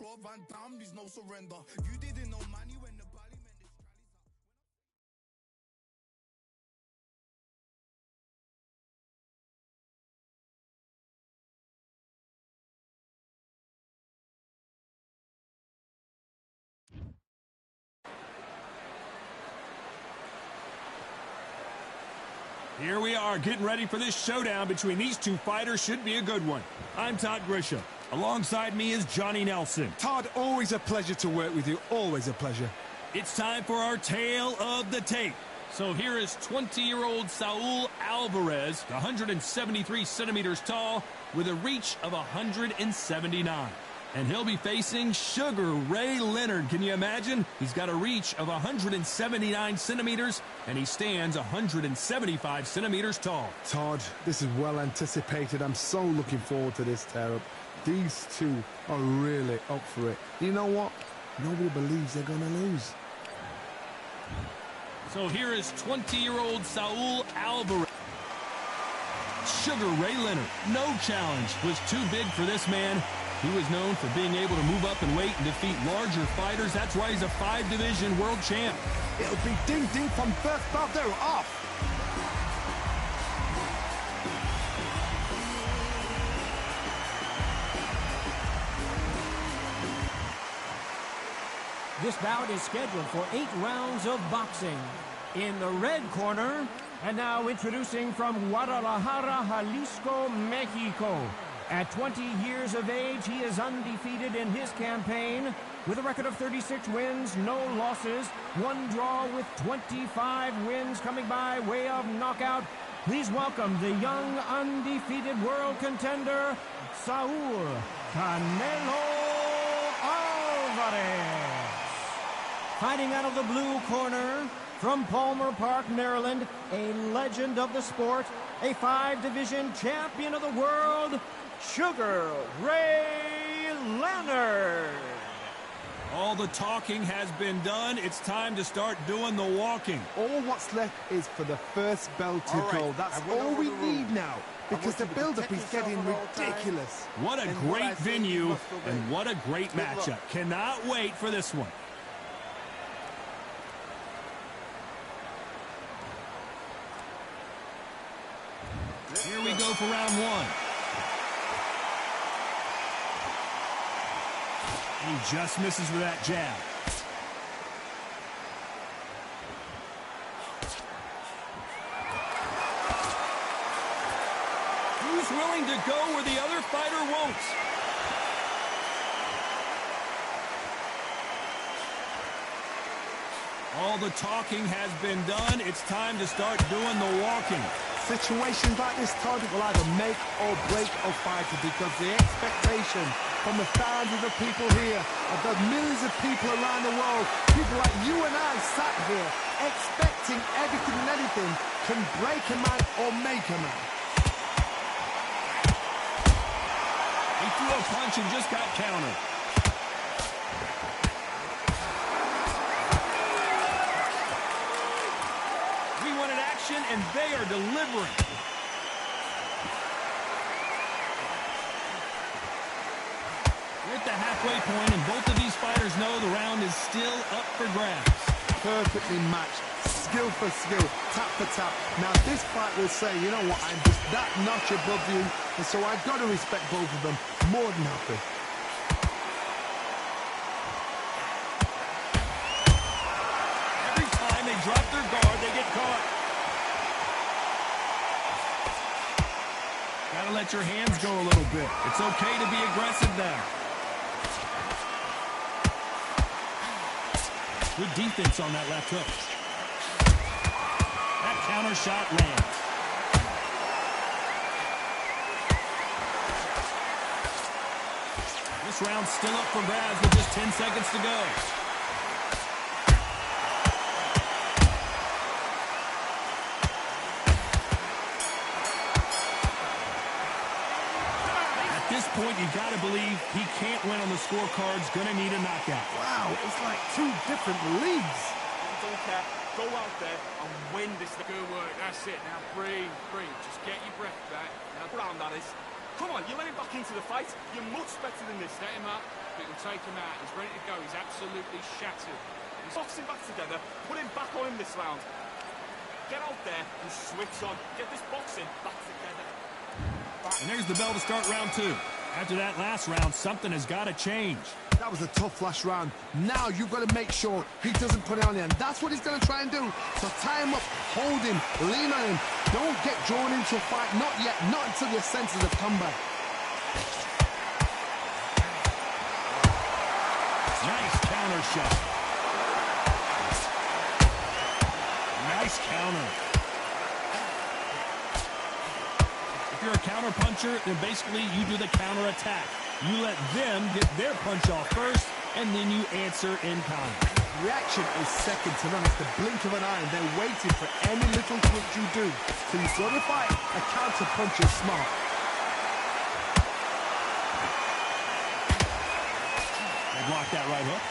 Jean-Claude Van Damme, there's no surrender. You didn't know money when the parliament is Here we are, getting ready for this showdown between these two fighters. Should be a good one. I'm Todd Grisham. Alongside me is Johnny Nelson. Todd, always a pleasure to work with you. Always a pleasure. It's time for our tale of the tape. So here is 20-year-old Saul Alvarez, 173 centimeters tall, with a reach of 179. And he'll be facing Sugar Ray Leonard. Can you imagine? He's got a reach of 179 centimeters, and he stands 175 centimeters tall. Todd, this is well anticipated. I'm so looking forward to this tear-up. These two are really up for it. You know what? Nobody believes they're going to lose. So here is 20-year-old Saul Alvarez. Sugar Ray Leonard. No challenge was too big for this man. He was known for being able to move up in weight and defeat larger fighters. That's why he's a 5-division world champ. It'll be ding-ding from first bell. They're off. This bout is scheduled for 8 rounds of boxing. In the red corner, and now introducing from Guadalajara, Jalisco, Mexico. At 20 years of age, he is undefeated in his campaign with a record of 36 wins, no losses, 1 draw with 25 wins coming by way of knockout. Please welcome the young undefeated world contender, Saul Canelo Alvarez. Fighting out of the blue corner, from Palmer Park, Maryland, a legend of the sport, a 5-division champion of the world, Sugar Ray Leonard. All the talking has been done. It's time to start doing the walking. All what's left is for the first bell to go. That's all we need now, because the build-up is getting ridiculous. What a great venue, and what a great matchup. Cannot wait for this one. Here we go for round 1. He just misses with that jab. Who's willing to go where the other fighter won't? All the talking has been done. It's time to start doing the walking. Situations like this, Todd, will either make or break a fighter, because the expectation from the thousands of people here, of the millions of people around the world, people like you and I sat here expecting everything and anything, can break a man or make a man. He threw a punch and just got countered. We wanted action, and they are delivering. We're at the halfway point, and both of these fighters know the round is still up for grabs. Perfectly matched, skill for skill, tap for tap. Now this fight will say, you know what, I'm just that notch above you, and so I've got to respect both of them more than happy. Every time they drop their guard, they get caught. Gotta let your hands go a little bit. It's okay to be aggressive now. Good defense on that left hook. That counter shot lands. This round's still up for grabs with just 10 seconds to go. At this point, you got to believe he can't win on the scorecards. Going to need a knockout. Wow, it's like 2 different leagues. Don't care. Go out there and win this. Good work. That's it. Now breathe, breathe. Just get your breath back. Now, Brown, that is. Come on, you're letting back into the fight. You're much better than this. Set him up. but he'll take him out. He's ready to go. He's absolutely shattered. He's boxing back together. Put him back on him this round. Get out there and switch on. Get this boxing back together. And there's the bell to start round 2. After that last round, something has got to change. That was a tough last round. Now you've got to make sure he doesn't put it on you, and that's what he's going to try and do. So tie him up, hold him, lean on him. Don't get drawn into a fight. Not yet. Not until your senses have come back. Nice counter shot. Nice counter. If you're a counter puncher, then basically you do the counter attack. You let them get their punch off first, and then you answer in kind. Reaction is second to none. It's the blink of an eye, and they're waiting for any little twitch you do. So you sort of fight a counter punch is smart. They blocked that right hook.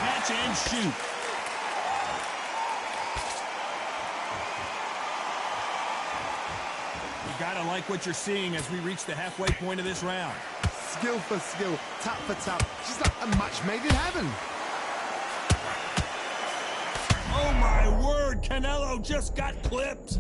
Catch and shoot. You gotta like what you're seeing as we reach the halfway point of this round. Skill for skill, tap for tap. Just like a match made in heaven. Oh my word, Canelo just got clipped.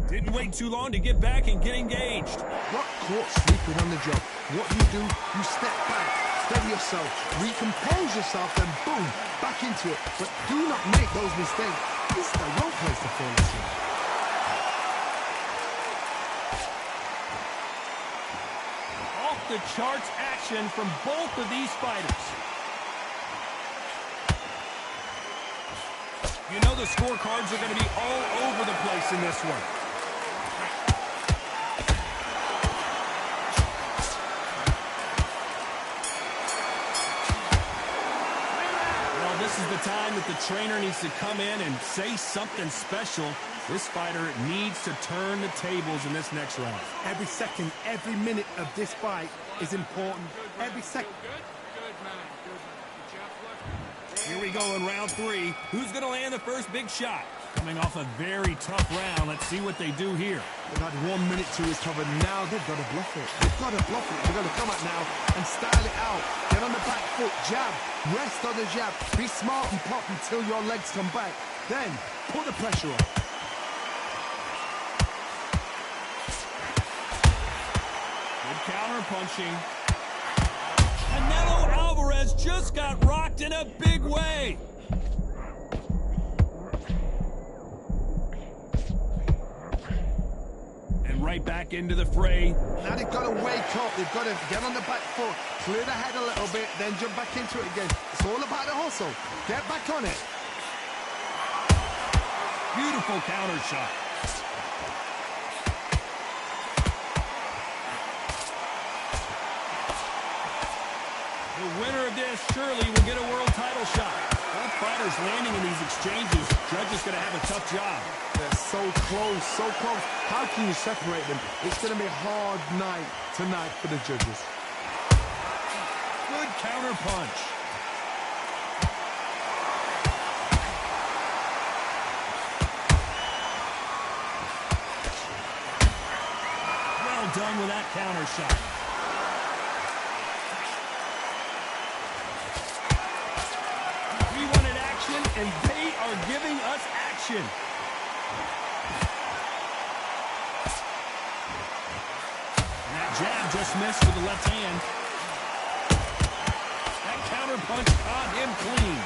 Didn't wait too long to get back and get engaged. Got caught sleeping on the job. What you do, you step back, steady yourself, recompose yourself, then boom, back into it. But do not make those mistakes. This is the wrong place to fall asleep. Off the charts action from both of these fighters. You know the scorecards are going to be all over the place in this one. This is the time that the trainer needs to come in and say something special. This fighter needs to turn the tables in this next round. Every second, every minute of this fight is important. Every second. Good man. Good job. Here we go in round 3. Who's going to land the first big shot? Coming off a very tough round. Let's see what they do here. They've had 1 minute to recover. Now they've got to bluff it. They've got to bluff it. They've got to come out now and style it out. Get on the back foot, jab. Rest on the jab. Be smart and pop until your legs come back. Then put the pressure on. Good counter punching. Canelo Alvarez just got rocked in a big way. And right back into the fray. Now they've got to wake up. They've got to get on the back foot, clear the head a little bit, then jump back into it again. It's all about the hustle. Get back on it. Beautiful counter shot. The winner of this surely will get a world title shot. Both fighters landing in these exchanges. Judges going to have a tough job. They're so close, so close. How can you separate them? It's going to be a hard night tonight for the judges. Good counter punch. Well done with that counter shot. We wanted action, and they are giving us action. Jab just missed with the left hand. That counter punch caught him clean.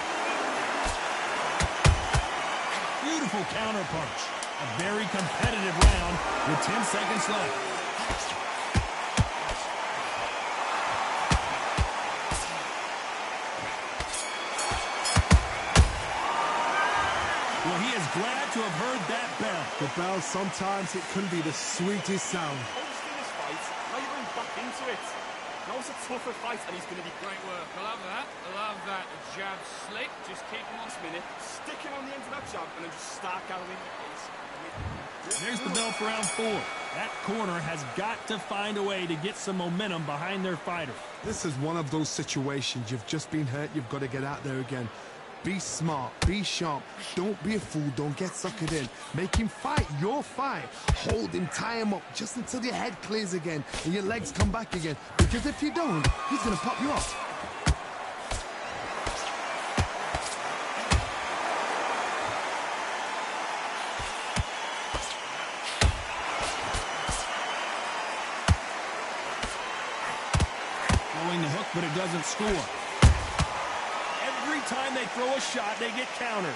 Beautiful counter punch. A very competitive round with 10 seconds left. Well, he is glad to have heard that bell. The bell, sometimes it can be the sweetest sound. Back into it. Now it's a tougher fight, and he's going to be Great work. I love that. I love that. The jab slick. Just keep him on. this minute. Stick him on the end of that jab, and then just start gathering the pace. There's the bell for round 4. That corner has got to find a way to get some momentum behind their fighter. This is one of those situations. You've just been hurt. You've got to get out there again. Be smart, be sharp. Don't be a fool, don't get suckered in. Make him fight your fight. Hold him, tie him up, just until your head clears again and your legs come back again. Because if you don't, he's gonna pop you off. Throwing the hook, but it doesn't score. Every time they throw a shot, they get countered.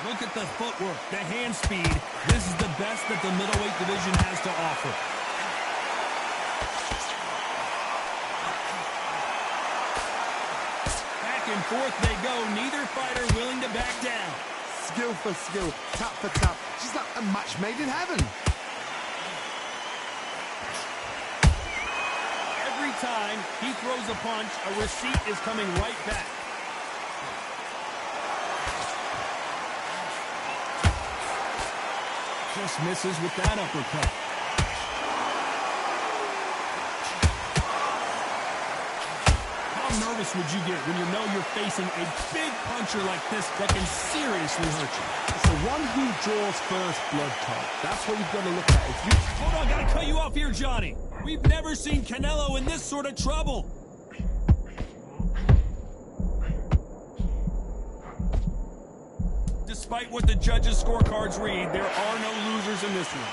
Look at the footwork, the hand speed. This is the best that the middleweight division has to offer. Back and forth they go, neither fighter willing to back down. Skill for skill, tap for tap. Just like a match made in heaven. Every time he throws a punch, a receipt is coming right back. Just misses with that uppercut. How nervous would you get when you know you're facing a big puncher like this that can seriously hurt you? It's the one who draws first blood, Todd. That's what you've got to look at. If you... Hold on, gotta cut you off here, Johnny. We've never seen Canelo in this sort of trouble. Despite what the judges' scorecards read, there are no losers in this one.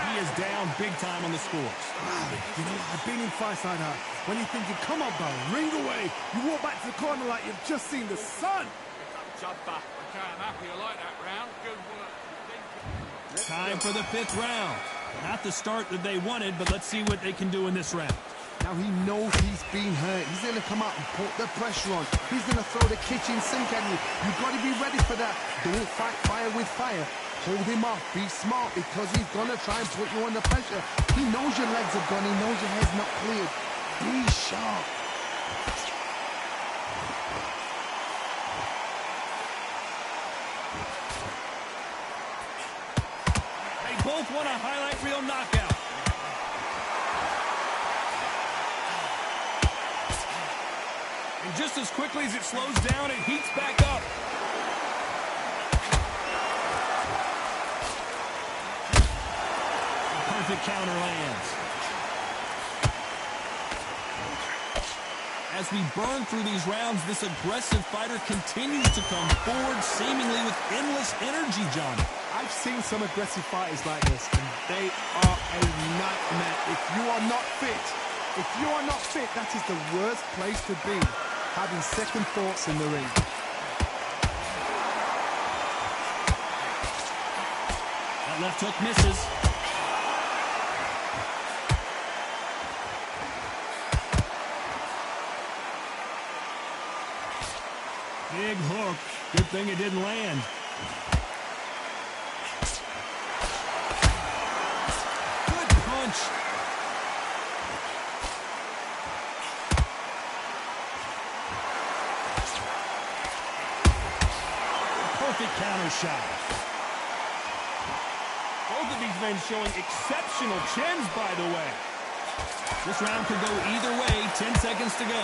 He is down big time on the scores. Wow, you know, I've been in fights like that. When you're thinking, come on, bro, ring away. You walk back to the corner like you've just seen the sun. Jump back. Okay, I'm happy. I like that round. Good work. Time for the 5th round. Not the start that they wanted, but let's see what they can do in this round. Now he knows he's been hurt. He's going to come out and put the pressure on. He's going to throw the kitchen sink at you. You've got to be ready for that. Don't fight fire with fire. Hold him off. Be smart because he's going to try and put you under pressure. He knows your legs are gone. He knows your head's not cleared. Be sharp. Both want a highlight reel knockout. And just as quickly as it slows down, it heats back up. Perfect counter lands. As we burn through these rounds, this aggressive fighter continues to come forward, seemingly with endless energy, John. I've seen some aggressive fighters like this, and they are a nightmare. If you are not fit, that is the worst place to be, having second thoughts in the ring. That left hook misses. Big hook. Good thing it didn't land. Good punch. Perfect counter shot. Both of these men showing exceptional chins, by the way. This round could go either way. 10 seconds to go.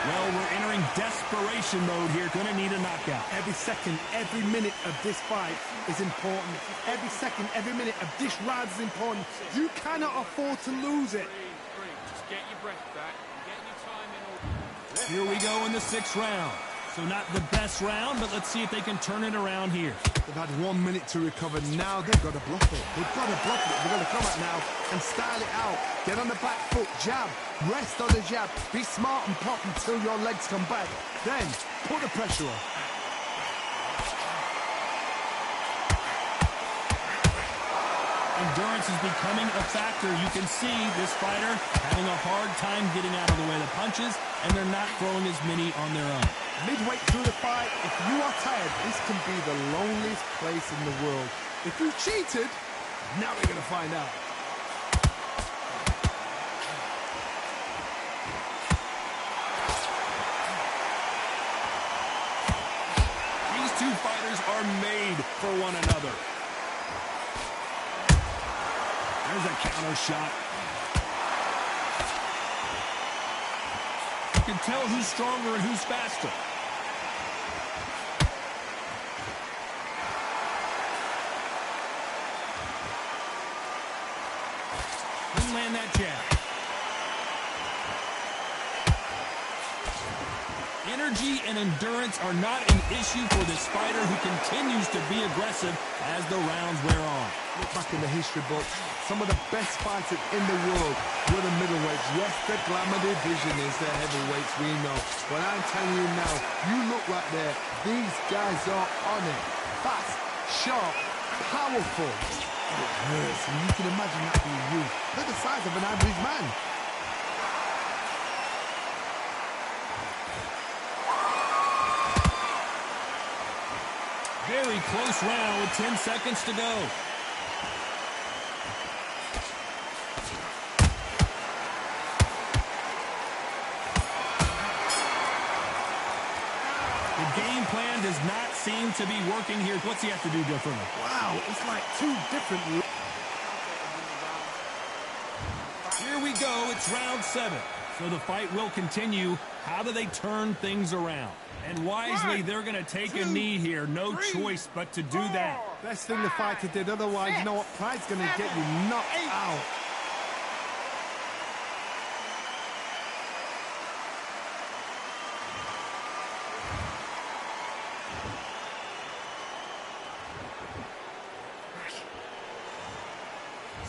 Well, we're entering desperation mode here. Gonna need a knockout. Every second, every minute of this fight is important. Every second, every minute of this round is important. You cannot afford to lose it. Just get your breath back. Get your time in order. Here we go in the 6th round. So not the best round, but let's see if they can turn it around here. They've had 1 minute to recover. Now they've got to block it. They've got to block it. They've got to come out now and style it out. Get on the back foot, jab, rest on the jab. Be smart and pop until your legs come back. Then put the pressure on. Endurance is becoming a factor. You can see this fighter having a hard time getting out of the way of the punches, and they're not throwing as many on their own. Midway through the fight, if you are tired, this can be the loneliest place in the world. If you cheated, now they're going to find out. These two fighters are made for one another. There's a counter shot. You can tell who's stronger and who's faster. Didn't land that jab. Energy and endurance are not an issue for this fighter who continues to be aggressive as the rounds wear on. Look back in the history books, some of the best fighters in the world were the middleweights. Yes, the glamour division is the heavyweights, we know. But I'm telling you now, you look right there, these guys are on it. Fast, sharp, powerful. It hurts, and you can imagine that being you. They're the size of an average man. Very close round with 10 seconds to go. The game plan does not seem to be working here. What's he have to do differently? Wow, it's like two different... Here we go. It's round 7. So the fight will continue. How do they turn things around? And wisely, they're going to take a knee here. No choice but to do that. Best thing the fighter did. Otherwise, you know what? Pride's going to get you knocked out.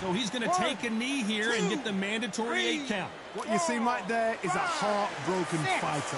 So he's going to take a knee here and get the mandatory 8 count. What you see right there is a heartbroken fighter.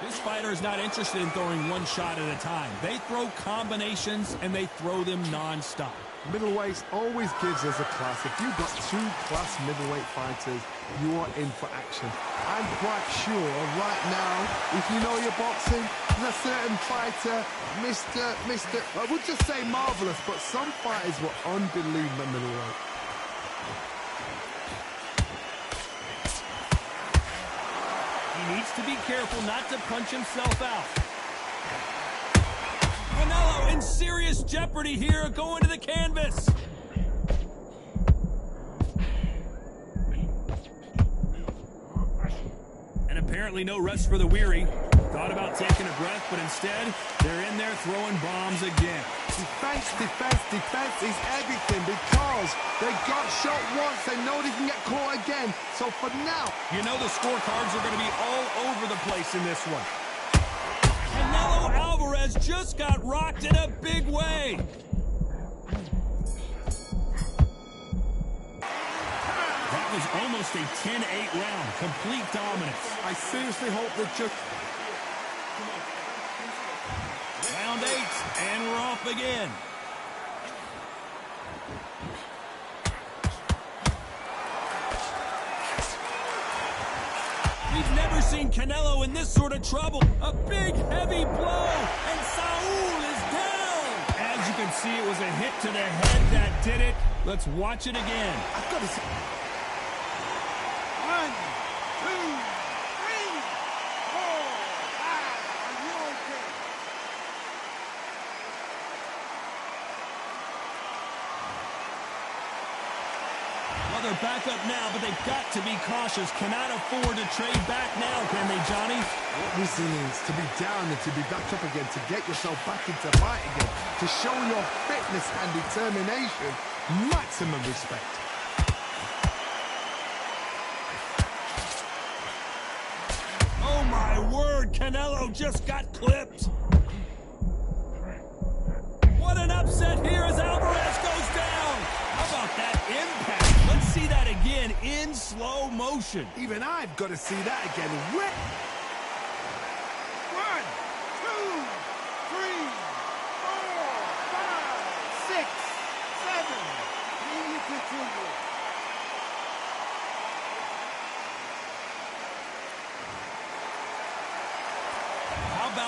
This fighter is not interested in throwing one shot at a time. They throw combinations, and they throw them non-stop. Middleweights always gives us a class. If you've got 2 class middleweight fighters, you are in for action. I'm quite sure right now, if you know your boxing, there's a certain fighter, I would just say marvelous, but some fighters were unbelievable middleweight. He needs to be careful not to punch himself out. Canelo in serious jeopardy here, going to the canvas. And apparently no rest for the weary. Thought about taking a breath, but instead, they're in there throwing bombs again. Defense, defense, defense is everything because they got shot once. They know they can get caught again. So for now... You know the scorecards are going to be all over the place in this one. Canelo Alvarez just got rocked in a big way. That was almost a 10-8 round. Complete dominance. I seriously hope that just... Round 8, and we're off again. We've never seen Canelo in this sort of trouble. A big, heavy blow, and Saul is down. As you can see, it was a hit to the head that did it. Let's watch it again. I've got to see... 1, 2, 3, 4, 5. Are you okay? Well, they're back up now, but they've got to be cautious. Cannot afford to trade back now, can they, Johnny? What resilience to be down and to be back up again, to get yourself back into fight again, to show your fitness and determination. Maximum respect. Oh, my word, Canelo just got clipped. What an upset here as Alvarez goes down. How about that impact? Let's see that again in slow motion. Even I've got to see that again. 1, 2, 3.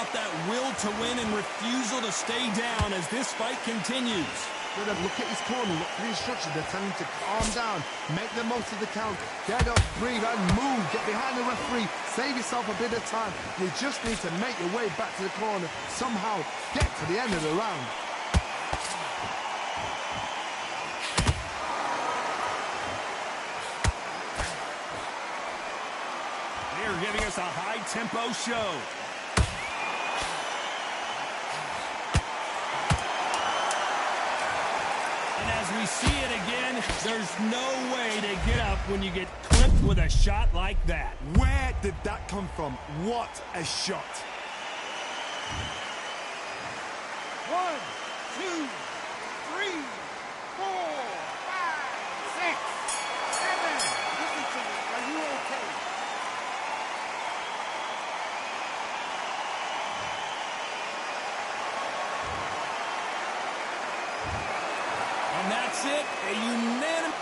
about that will to win and refusal to stay down as this fight continues. Look at his corner, look at the instructions. They're telling him to calm down, make the most of the count, get up, breathe, and move. Get behind the referee, save yourself a bit of time. You just need to make your way back to the corner, somehow get to the end of the round. They're giving us a high-tempo show. As we see it again, there's no way to get up when you get clipped with a shot like that. Where did that come from? What a shot. 1, 2, 3, 4, 5, 6, 7. Listen to me. Are you okay? And that's it, a unanimous...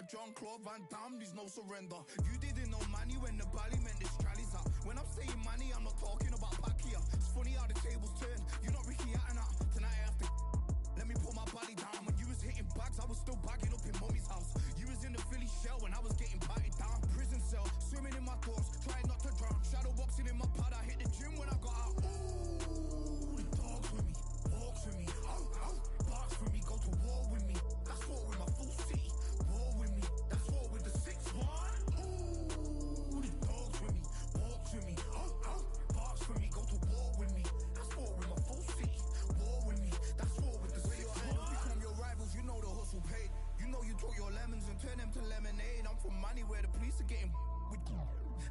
Jean-Claude Van Damme, there's no surrender. You didn't know money when the bally meant this trally's up. When I'm saying money, I'm not talking about Pacquiao. It's funny how the tables turn. You're not Ricky Hatton out. Tonight I have to let me put my body down. When you was hitting bags, I was still bagging up in mommy's house. You was in the Philly shell when I was getting patted down. Prison cell, swimming in my thoughts, trying not to drown. Shadow boxing in my pad, I hit the gym when I got out. Ooh, the dogs with me, walks with me, barks with me, go to war with me. That's war with my full city. War with me, that's war with the 6-1. Ooh, the dogs with me, walks with me, barks with me, go to war with me. That's war with my full city. War with me, that's war with the 6-1. Your idols become your rivals, you know the hustle paid. You know you took your lemons and turn them to lemonade. I'm from money where the police are getting with.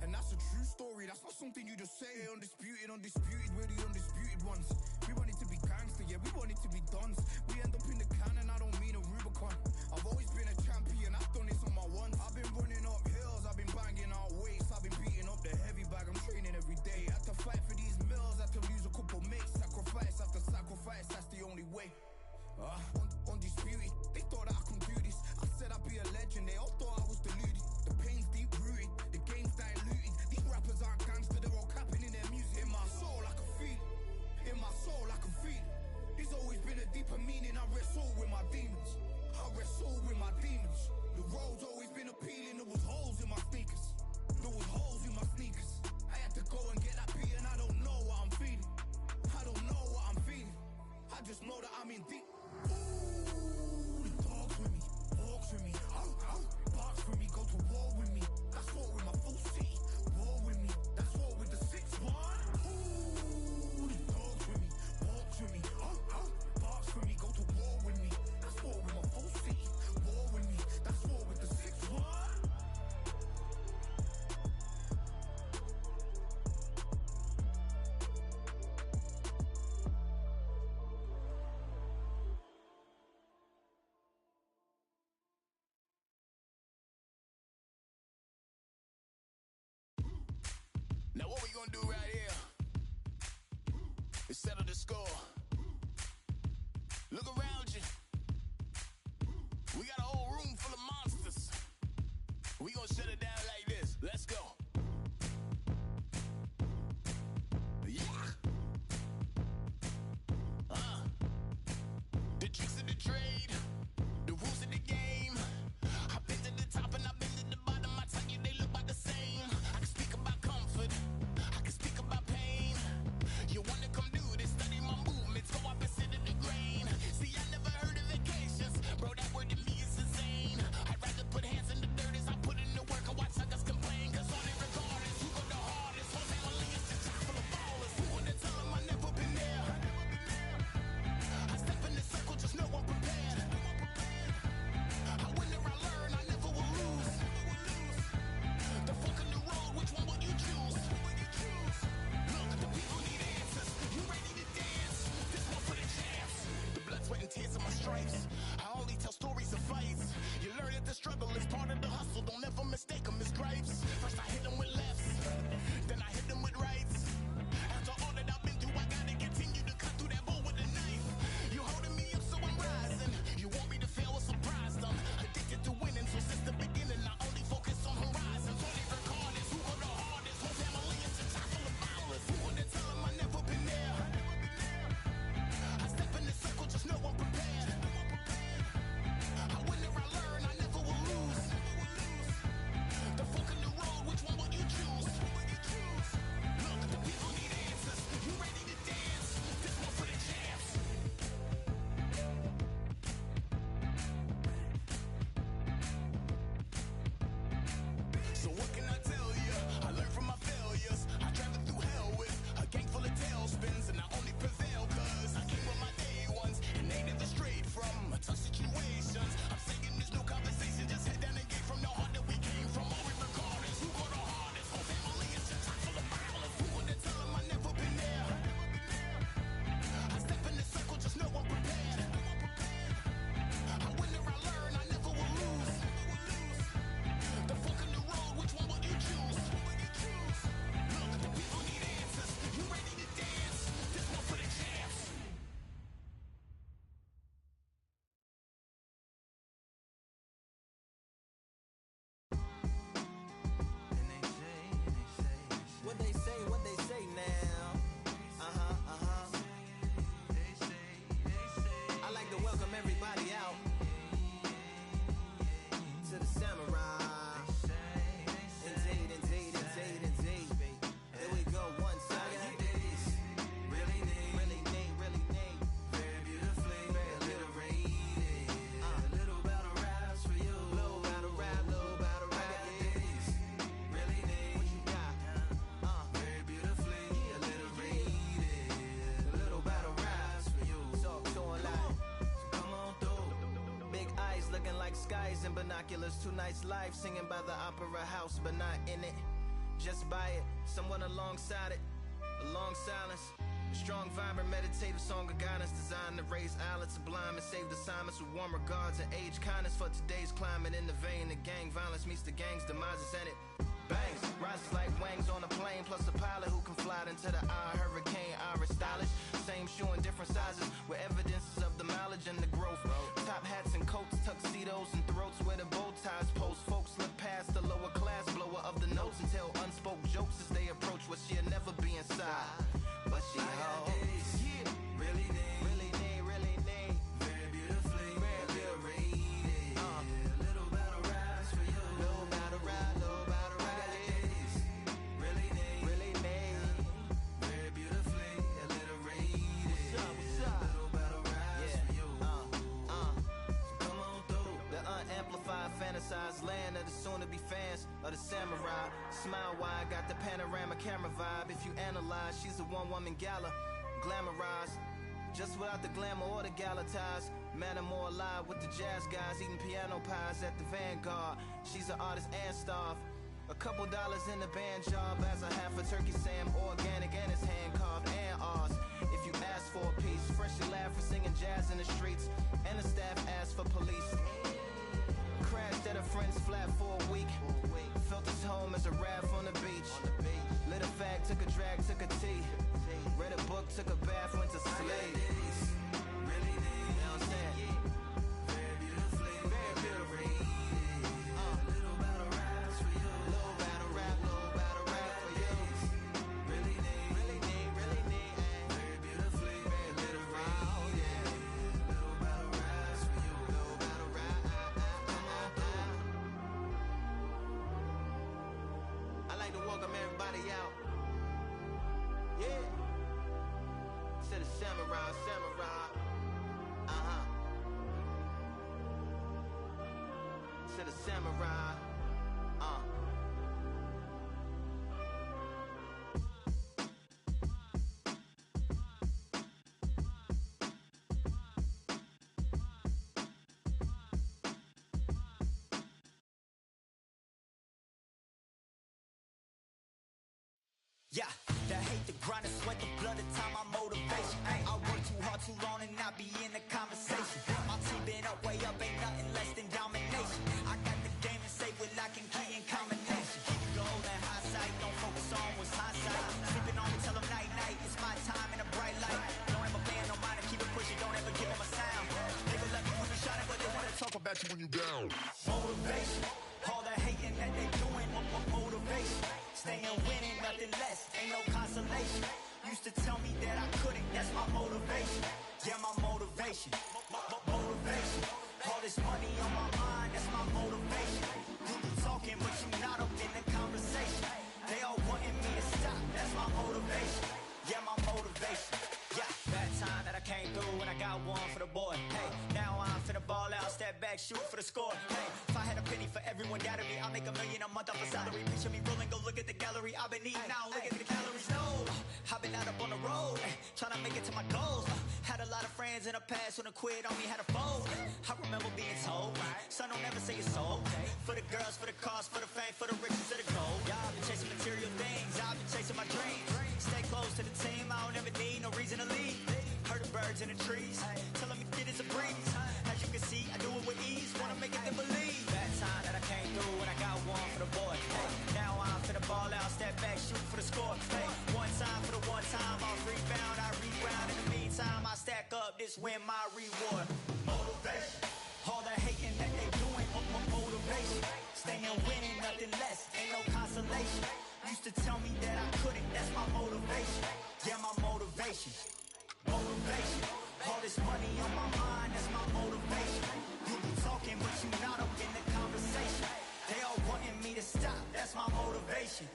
And that's a true story, that's not something you just say. Undisputed, we're the undisputed ones. We want it to be gangster, yeah, we want it to be dons. We end up in the can and I don't mean a Rubicon. I've always been a champion, I've done this on my ones. I've been running up hills, I've been banging out weights. I've been beating up the heavy bag, I'm training every day. Had to fight for these mills, had to lose a couple mates. Sacrifice after sacrifice, that's the only way. Undisputed, they thought that I couldn't do this. I said I'd be a legend, they all thought I was deluded. The pain's deep rooted, the game's diluted. These rappers aren't gangster, they're all capping in their music. In my soul I can feel it, in my soul I can feel it. There's always been a deeper meaning, I wrestle with my demons. I wrestle with my demons. The road's always been appealing, there was holes in my sneakers. There was holes in my sneakers. I had to go and get that beat and I don't know what I'm feeling. I don't know what I'm feeling. I just know that I'm in deep. Ooh, the dogs with me, walks with me, barks with me, go to war with me. That's war with my full city. War with me, that's war with the 6-1. Ooh, the dogs with me, walks with me, barks with me, go to war with me. That's war with my full city. War with me, that's war with the 6-1. Now what we gonna do right here is settle the score. Look around you. We got a whole room full of monsters. We gonna shut it down like this. Let's go. Yeah. The tricks of the trade, the rules of the game. I've been to the top and I've been to the bottom. I tell you they look about the same. I can speak about comfort, I can speak about pain. You wanna come do this, study my moves. skies and binoculars, 2 nights live singing by the opera house, but not in it. Just by it, someone alongside it. A long silence, a strong, vibrant, meditative song of guidance designed to raise eyelids sublime and save the assignments with warm regards and age kindness for today's climate. In the vein, the gang violence meets the gang's demises, and it bangs, rises like wings on a plane, plus a pilot who can fly into the eye. Hurricane, Irish stylish, same shoe in different sizes, with evidences of the mileage and the growth. Top hats and coats, tuxedos and throats where the bow ties post. Folks look past the lower class blower of the notes and tell unspoke jokes as they approach what she'll never be inside. But she holds, yeah, really need, really need, really need, very beautifully, very curated. Little battle rise for you, little battle ride, little battle ride. Really need, very beautifully alliterated. What's up? Little battle rise for you. So come on through. The unamplified, fantasized land of the soon-to-be fans of the samurai. Smile wide, got the panorama camera vibe. If you analyze, she's a one-woman gala, glamorized, just without the glamour or the gala ties. Man, I'm more alive with the jazz guys, eating piano pies at the Vanguard. She's an artist and staff. A couple dollars in the band job as a half a turkey Sam, organic and it's hand carved and ours. If you ask for a piece, freshly laugh for singing jazz in the streets, and the staff asked for police. Crashed at a friend's flat for a week. Felt his home as a raft on the beach. Lit a fag, took a drag, took a tea. Read a book, took a bath, went to sleep. Really need, you know what I'm saying? Very beautifully, very beautifully. Little battle raps for you. Little battle rap for you. Really need, really need, really need. Very beautifully, very literary. Yeah. Little battle raps for you. Little battle rap. Come on through. I like to welcome everybody out. Yeah. To the samurai, samurai. To the samurai. Yeah, the hate, the grind, the sweat, the blood, the time, my motivation. Ay, I work too hard, too long, and not be in the conversation. My team been up, way up, ain't nothing less than domination. I got the game and say with lock and key and combination. Keep it gold and high sight, don't focus on what's hindsight. Sleeping on me, tell them night, night, it's my time in a bright light. Don't ever band, no mind, keep it pushing, don't ever give them a sound. They gon' let me when you shining, but they wanna talk about you when you down. Motivation, all the hating that they doing, motivation. Staying winning, nothing less, ain't no consolation. Used to tell me that I couldn't, that's my motivation. Yeah, my motivation, motivation. All this money on my mind, that's my motivation. You be talking, but you not up in the conversation. They all wanting me to stop, that's my motivation. Yeah, my motivation. Yeah, bad time that I came through and I got one for the boy. Hey, now I'm finna ball out, step back, shoot for the score. Hey, if I had a penny for everyone doubted me, I'll make $1 million a month off a salary. Picture me rolling, go look at the gallery. I've been eating now, look at the calories. No, I've been out up on the road, trying to make it to my goals. Had a lot of friends in the past when I quit on me, had a fold. I remember being told, son, don't ever say it's sold. For the girls, for the cars, for the fame, for the riches, for the gold. Yeah, I've been chasing material things, I've been chasing my dreams. Stay close to the team, I don't ever need no reason to leave. Heard the birds in the trees, telling me get it's a breeze. As you can see, I do it with ease, wanna make it them believe. Bad time that I came through and I got one for the boy. Hey, now I'm finna ball out, step back, shoot for the score. Hey, one time for the one time, I'll rebound, I reround. In the meantime, I stack up, this win my reward. Motivation, all the hating that they doing, motivation. Staying winning, nothing less, ain't no consolation. Used to tell me that I couldn't, that's my motivation. Yeah, my motivation, motivation. All this money on my mind, that's my motivation. You be talking, but you not up in the conversation. They all wanting me to stop, that's my motivation.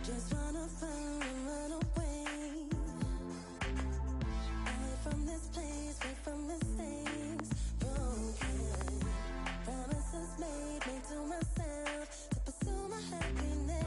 Just wanna find and run away. Away from this place, away from mistakes. Broken promises made to myself to pursue my happiness.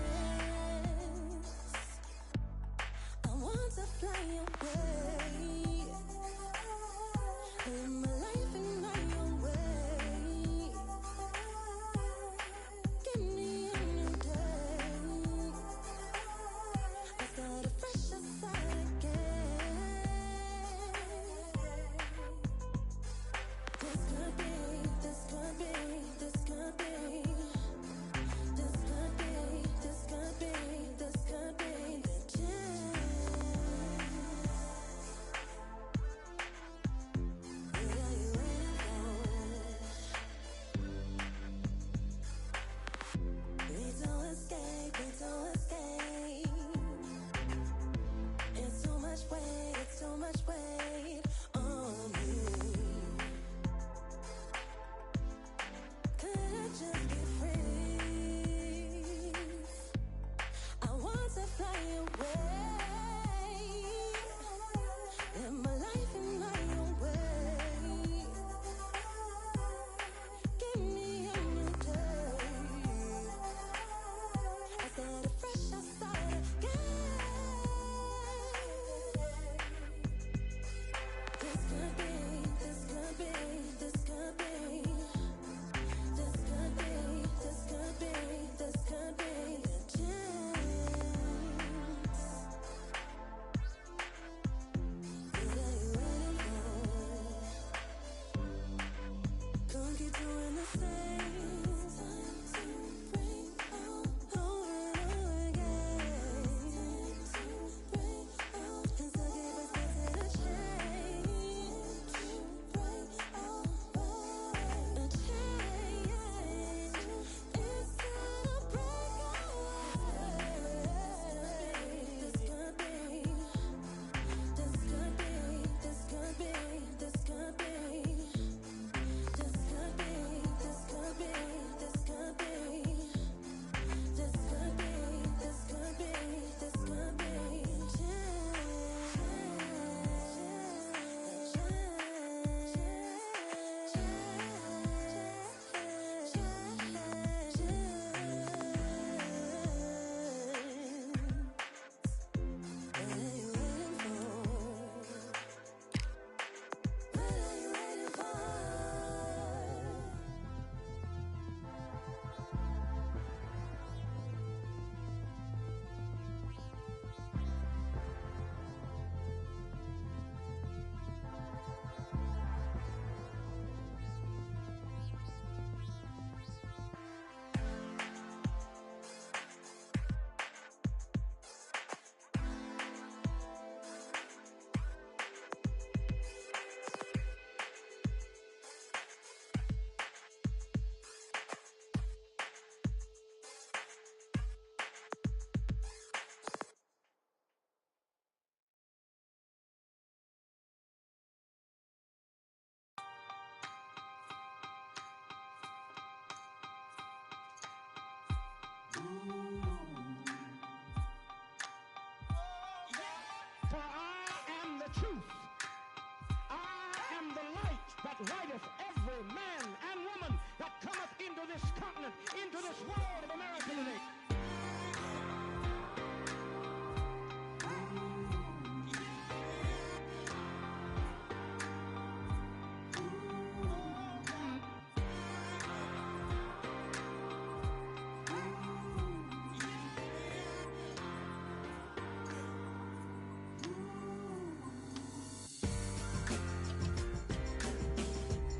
righteth every man and woman that cometh into this continent, into this world of America today.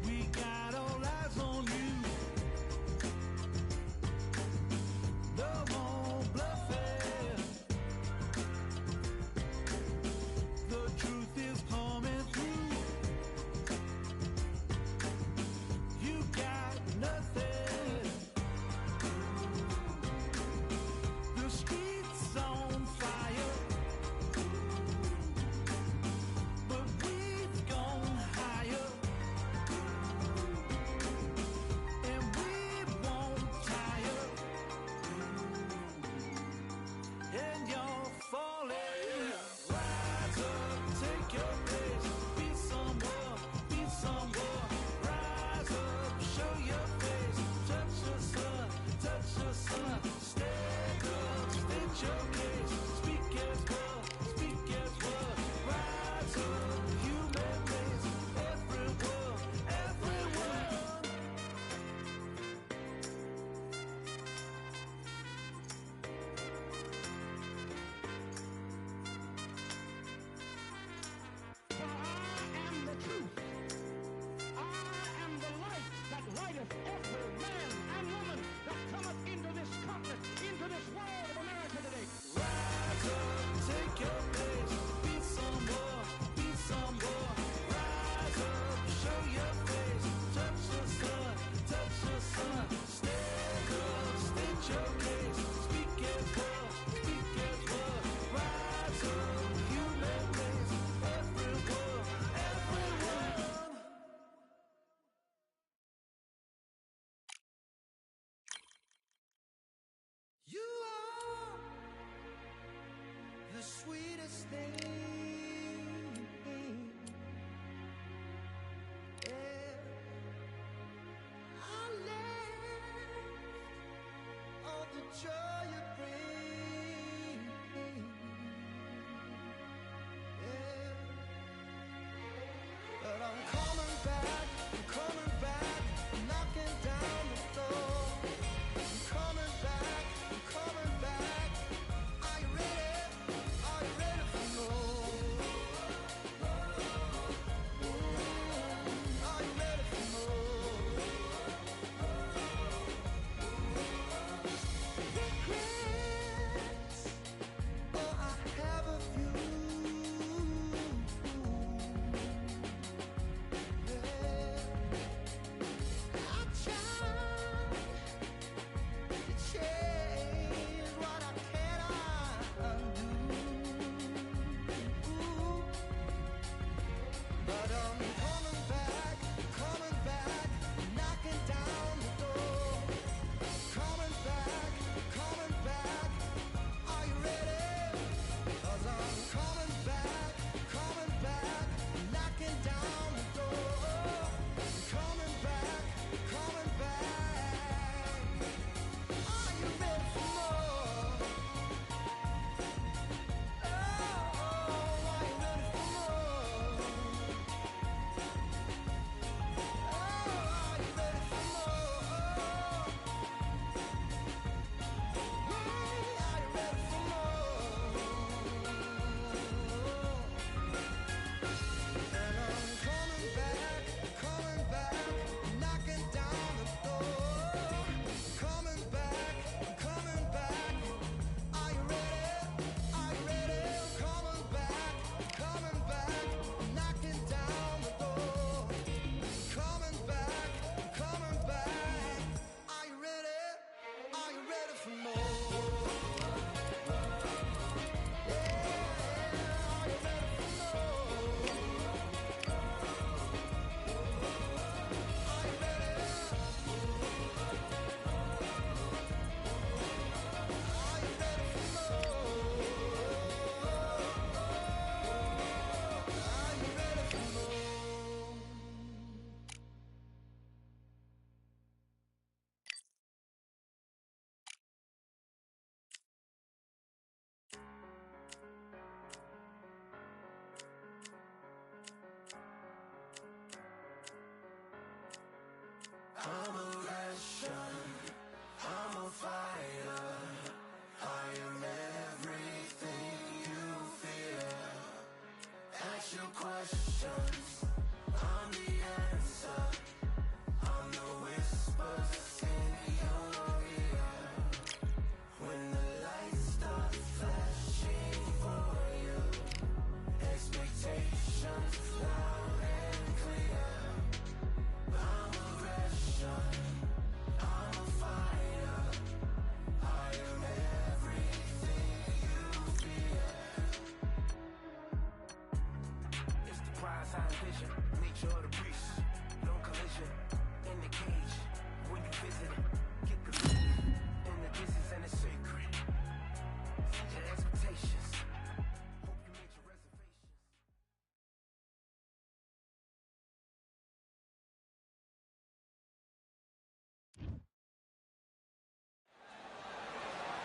We got all eyes on you. No more bluffing. The truth is coming through. You got nothing. The streets on fire, but we've gone higher. And we won't tire. And you're falling. Rise up, take your place. Be someone, be someone. Rise up, show your face. Touch the sun, touch the sun. Stand up, state your case. Speak as one, speak as one. Rise up, human race. Everyone, everyone. For I am the truth. I am the light that lighteth every man and woman that cometh into this continent, into this world of America today. Rise up, take your place. Be someone, be someone. Rise up, show your face. Touch the sun, touch the sun. Stand up, state your case. Speak as one, speak as one. Rise up, human race. Everyone, everyone. You are the sweetest thing. Yeah. I left all the joy you bring. Yeah. But I'm coming back, knocking down the door. I'm coming back, I'm coming back. Are you ready? Are you ready for more?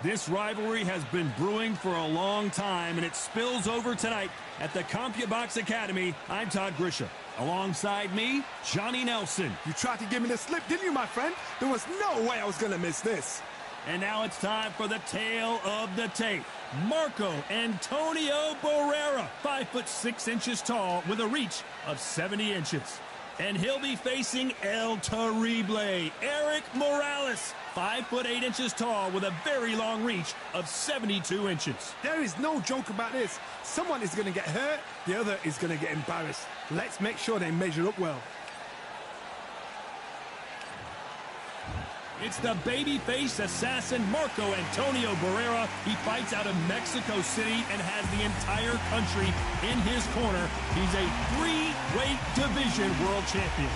This rivalry has been brewing for a long time, and it spills over tonight at the CompuBox Academy. I'm Todd Grisham. Alongside me, Johnny Nelson. You tried to give me the slip, didn't you, my friend? There was no way I was going to miss this. And now it's time for the tale of the tape. Marco Antonio Barrera, 5'6" tall with a reach of 70 inches. And he'll be facing El Terrible, Erik Morales, 5'8" tall with a very long reach of 72 inches. There is no joke about this. Someone is going to get hurt, the other is going to get embarrassed. Let's make sure they measure up well. It's the babyface assassin Marco Antonio Barrera. He fights out of Mexico City and has the entire country in his corner. He's a 3-weight division world champion.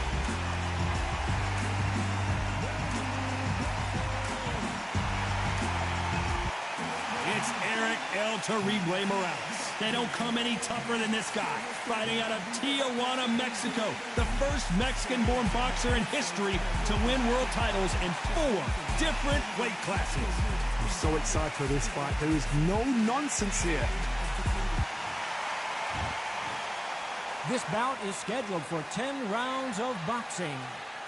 It's Erik El Terrible Morales. They don't come any tougher than this guy. Fighting out of Tijuana, Mexico. The first Mexican-born boxer in history to win world titles in 4 different weight classes. I'm so excited for this fight. There is no nonsense here. This bout is scheduled for 10 rounds of boxing.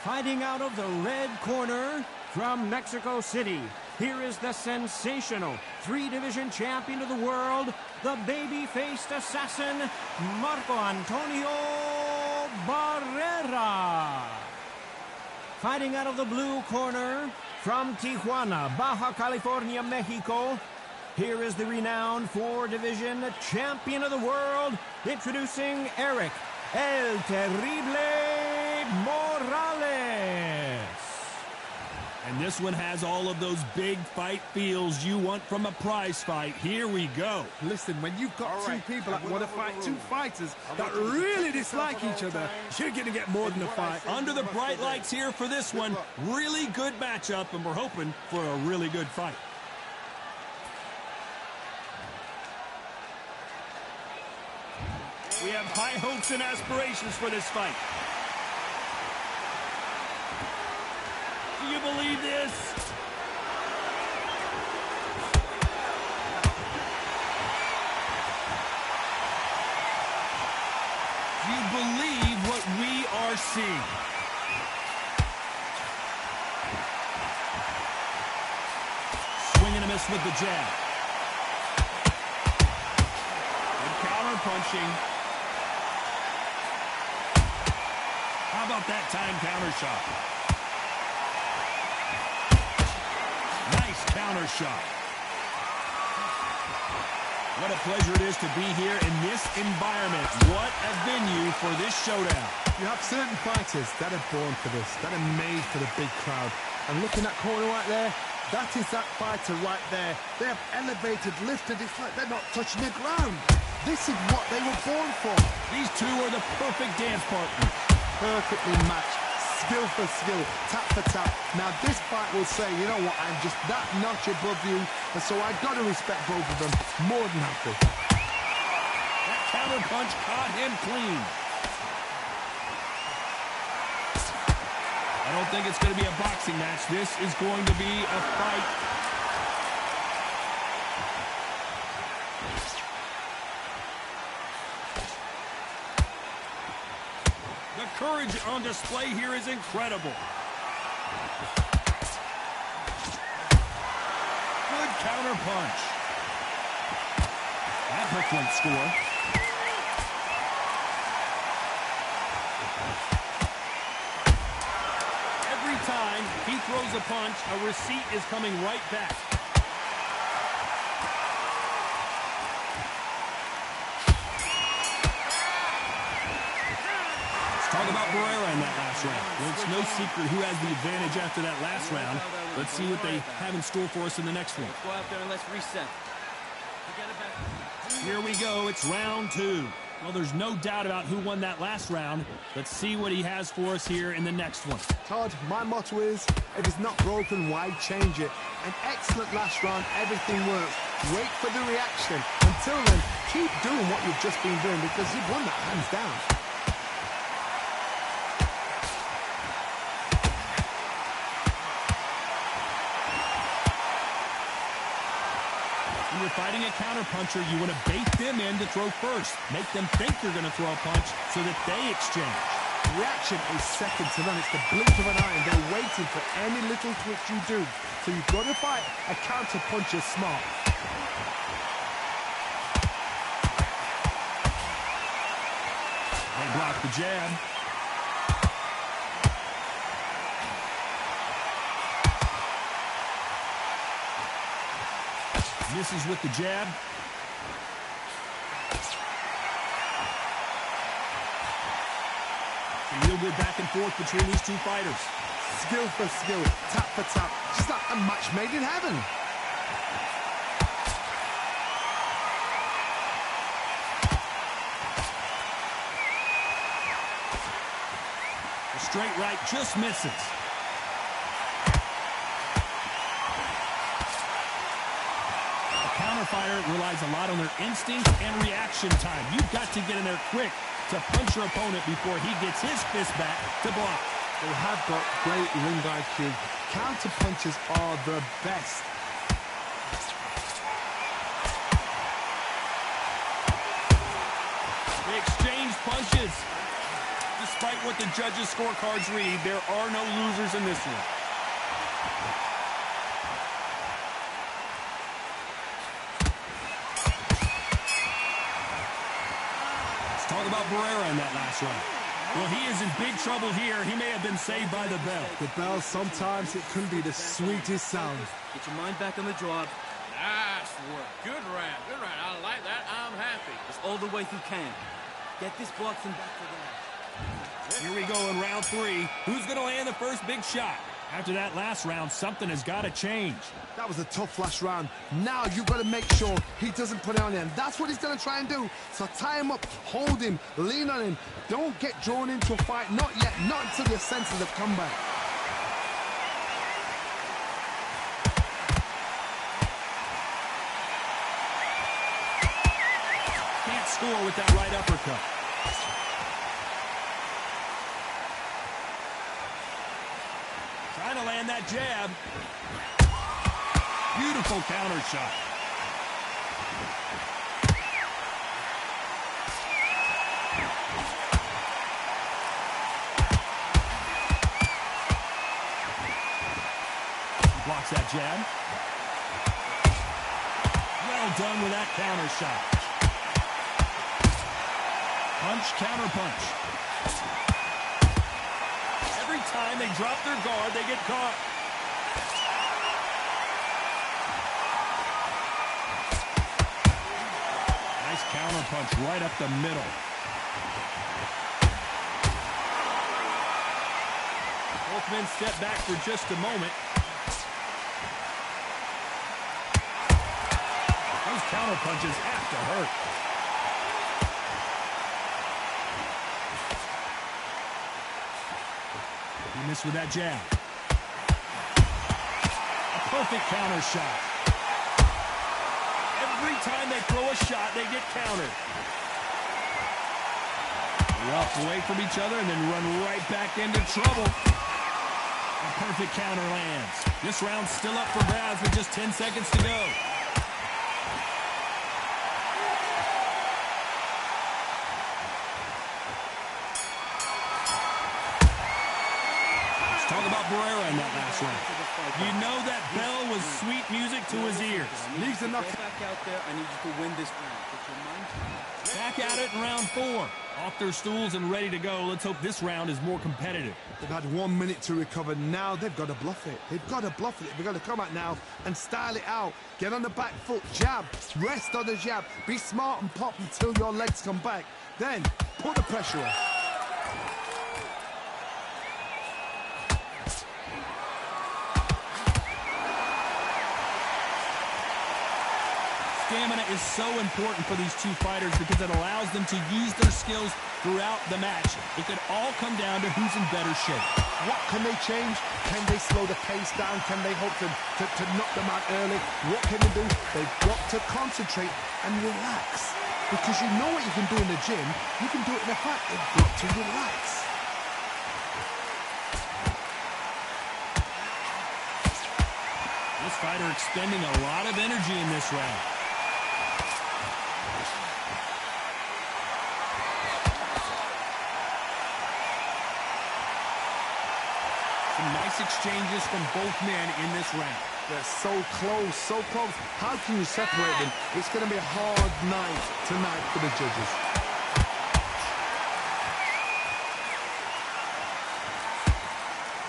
Fighting out of the red corner from Mexico City, here is the sensational 3-division champion of the world, the baby-faced assassin, Marco Antonio Barrera. Fighting out of the blue corner from Tijuana, Baja California, Mexico, here is the renowned 4-division champion of the world, introducing Erik El Terrible Morales. And this one has all of those big fight feels you want from a prize fight. Here we go. Listen, when you've got two people that want to fight, two fighters that really dislike each other, you're going to get more than a fight. Under the bright lights here for this one, really good matchup, and we're hoping for a really good fight. We have high hopes and aspirations for this fight. Do you believe this? Do you believe what we are seeing? Swing and a miss with the jab. Good counter punching. How about that time counter shot? Nice counter shot. What a pleasure it is to be here in this environment. What a venue for this showdown. You have certain fighters that are born for this, that are made for the big crowd. And looking at that corner right there, that is that fighter right there. They have elevated, lifted, it's like they're not touching the ground. This is what they were born for. These two are the perfect dance partners. Perfectly matched. Skill for skill, tap for tap. Now this fight will say, you know what, I'm just that notch above you, and so I got to respect both of them. More than happy. That counter punch caught him clean. I don't think it's going to be a boxing match. This is going to be a fight. The courage on display here is incredible. Good counter punch. That hook won't score. Every time he throws a punch, a receipt is coming right back. Talk about Barrera in that last round. Well, it's no secret who has the advantage after that last round. Let's see what they have in store for us in the next one. Go out there and let's reset. Here we go. It's round 2. Well, there's no doubt about who won that last round. Let's see what he has for us here in the next one. Todd, my motto is, if it's not broken, why change it? An excellent last round, everything works. Wait for the reaction. Until then, keep doing what you've just been doing because you've won that hands down. you're fighting a counterpuncher, you want to bait them in to throw first. Make them think you're going to throw a punch so that they exchange. Reaction is second to none. It's the blink of an eye, and they're waiting for any little twitch you do. So you've got to fight a counter-puncher smart. They block the jab. Misses with the jab. A real good back and forth between these two fighters. Skill for skill, tap for tap, just like a match made in heaven. The straight right just misses. Fighter relies a lot on their instinct and reaction time. You've got to get in there quick to punch your opponent before he gets his fist back to block. They have got great ring IQ. Counter punches are the best. They exchange punches. Despite what the judges' scorecards read, there are no losers in this one. Talk about Barrera in that last round. Well, he is in big trouble here. He may have been saved by the bell. The bell, sometimes it can be the sweetest sound. Get your mind back on the job. Nice work. Good round. Good round. I like that. I'm happy. It's all the way through camp. Get this boxing back together. Here we go in round 3. Who's going to land the first big shot? After that last round, something has got to change. That was a tough last round. Now you've got to make sure he doesn't put it on him. That's what he's going to try and do. So tie him up, hold him, lean on him. Don't get drawn into a fight. Not yet. Not until your senses have come back. Can't score with that right uppercut. Trying to land that jab. Beautiful counter shot. Blocks that jab. Well done with that counter shot. Punch, counter punch. Every time they drop their guard, they get caught. Nice counter punch right up the middle. Both men step back for just a moment. Those counter punches have to hurt. He missed with that jab. A perfect counter shot. Every time they throw a shot, they get countered. They walk away from each other and then run right back into trouble. A perfect counter lands. This round's still up for grabs with just 10 seconds to go. Talk about Barrera in that last round. You know that bell was sweet music to his ears. Leaves enough back out there. I need you to win this round. Get your mind back at it in round 4. Off their stools and ready to go. Let's hope this round is more competitive. They've had 1 minute to recover. Now they've got to bluff it. They've got to bluff it. They've got to come out now and style it out. Get on the back foot, jab, rest on the jab. Be smart and pop until your legs come back. Then put the pressure on. Stamina is so important for these two fighters because it allows them to use their skills throughout the match. It could all come down to who's in better shape. What can they change? Can they slow the pace down? Can they hope to knock them out early? What can they do? They've got to concentrate and relax. Because you know what you can do in the gym, you can do it in a fight. They've got to relax. This fighter expending a lot of energy in this round. Nice exchanges from both men in this round. They're so close, so close. How can you separate them? It's going to be a hard night tonight for the judges.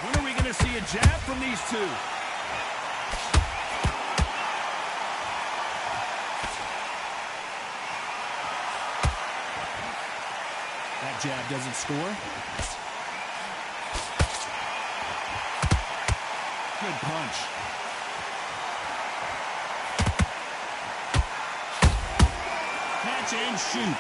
When are we going to see a jab from these two? That jab doesn't score. Good punch. Catch and shoot.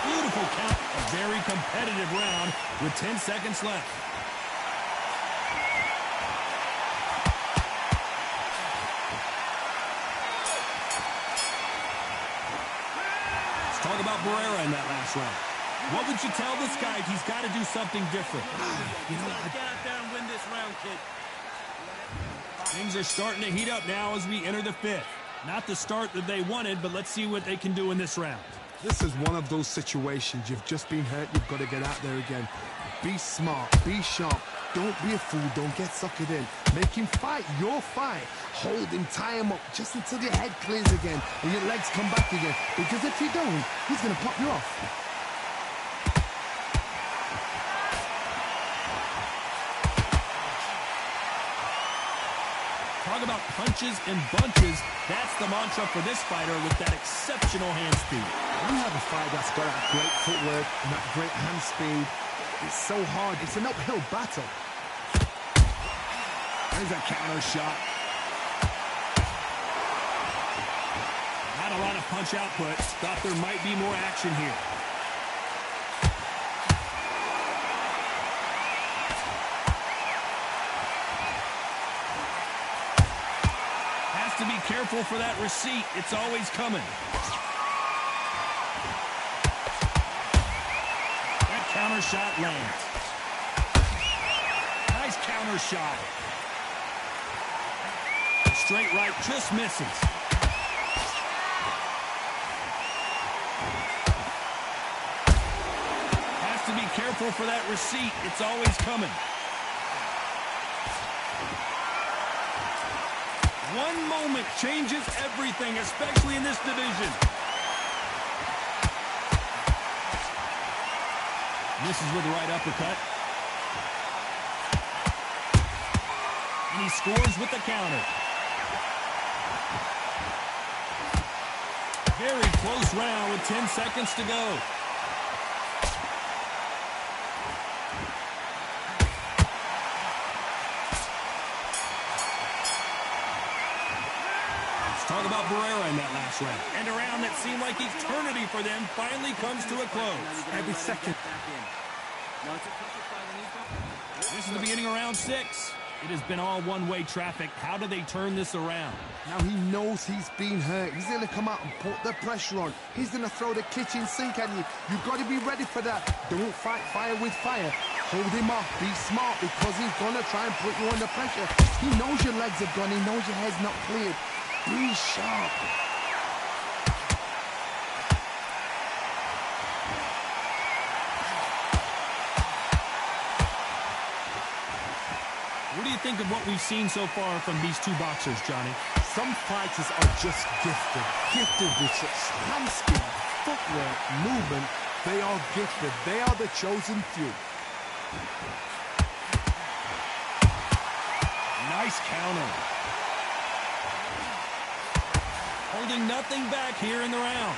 Beautiful count. A very competitive round with 10 seconds left. Let's talk about Barrera in that last round. What would you tell this guy? He's got to do something different. You gotta get out there and win this round, kid. Things are starting to heat up now as we enter the fifth. Not the start that they wanted, but let's see what they can do in this round. This is one of those situations. You've just been hurt. You've got to get out there again. Be smart. Be sharp. Don't be a fool. Don't get suckered in. Make him fight your fight. Hold him. Tie him up just until your head clears again and your legs come back again. Because if you don't, he's going to pop you off. Talk about punches and bunches. That's the mantra for this fighter with that exceptional hand speed. You have a fight that's got that great footwork and that great hand speed. It's so hard. It's an uphill battle. There's a counter shot. Not a lot of punch output. Thought there might be more action here. To be careful for that receipt. It's always coming. That counter shot lands. Nice counter shot. Straight right just misses. Has to be careful for that receipt. It's always coming. One moment changes everything, especially in this division. Misses with the right uppercut. And he scores with the counter. Very close round with 10 seconds to go. Talk about Barrera in that last round. And a round that seemed like eternity for them finally comes to a close. Every second. This is the beginning of round 6. It has been all one-way traffic. How do they turn this around? Now he knows he's been hurt. He's going to come out and put the pressure on. He's going to throw the kitchen sink at you. You've got to be ready for that. Don't fight fire with fire. Hold him off. Be smart because he's going to try and put you under pressure. He knows your legs are gone. He knows your head's not cleared. Be sharp. What do you think of what we've seen so far from these two boxers, Johnny? Some fighters are just gifted. Gifted with such hand speed, footwork, movement. They are gifted. They are the chosen few. Nice counter. Holding nothing back here in the round.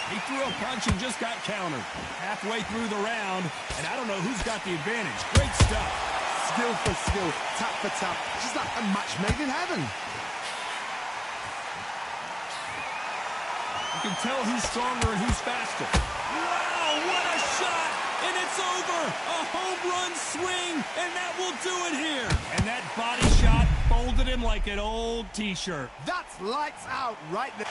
He threw a punch and just got countered. Halfway through the round, and I don't know who's got the advantage. Great stuff. Skill for skill, tap for tap. Just like a match made in heaven. You can tell who's stronger and who's faster. Wow, what a shot! And it's over! A home run swing, and that will do it here. And that body shot folded him like an old T-shirt. That's lights out right there.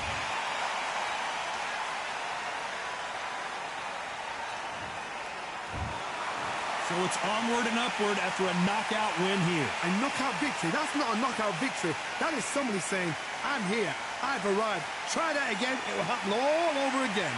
So it's onward and upward after a knockout win here. A knockout victory? That's not a knockout victory. That is somebody saying, I'm here. I've arrived. Try that again, it will happen all over again.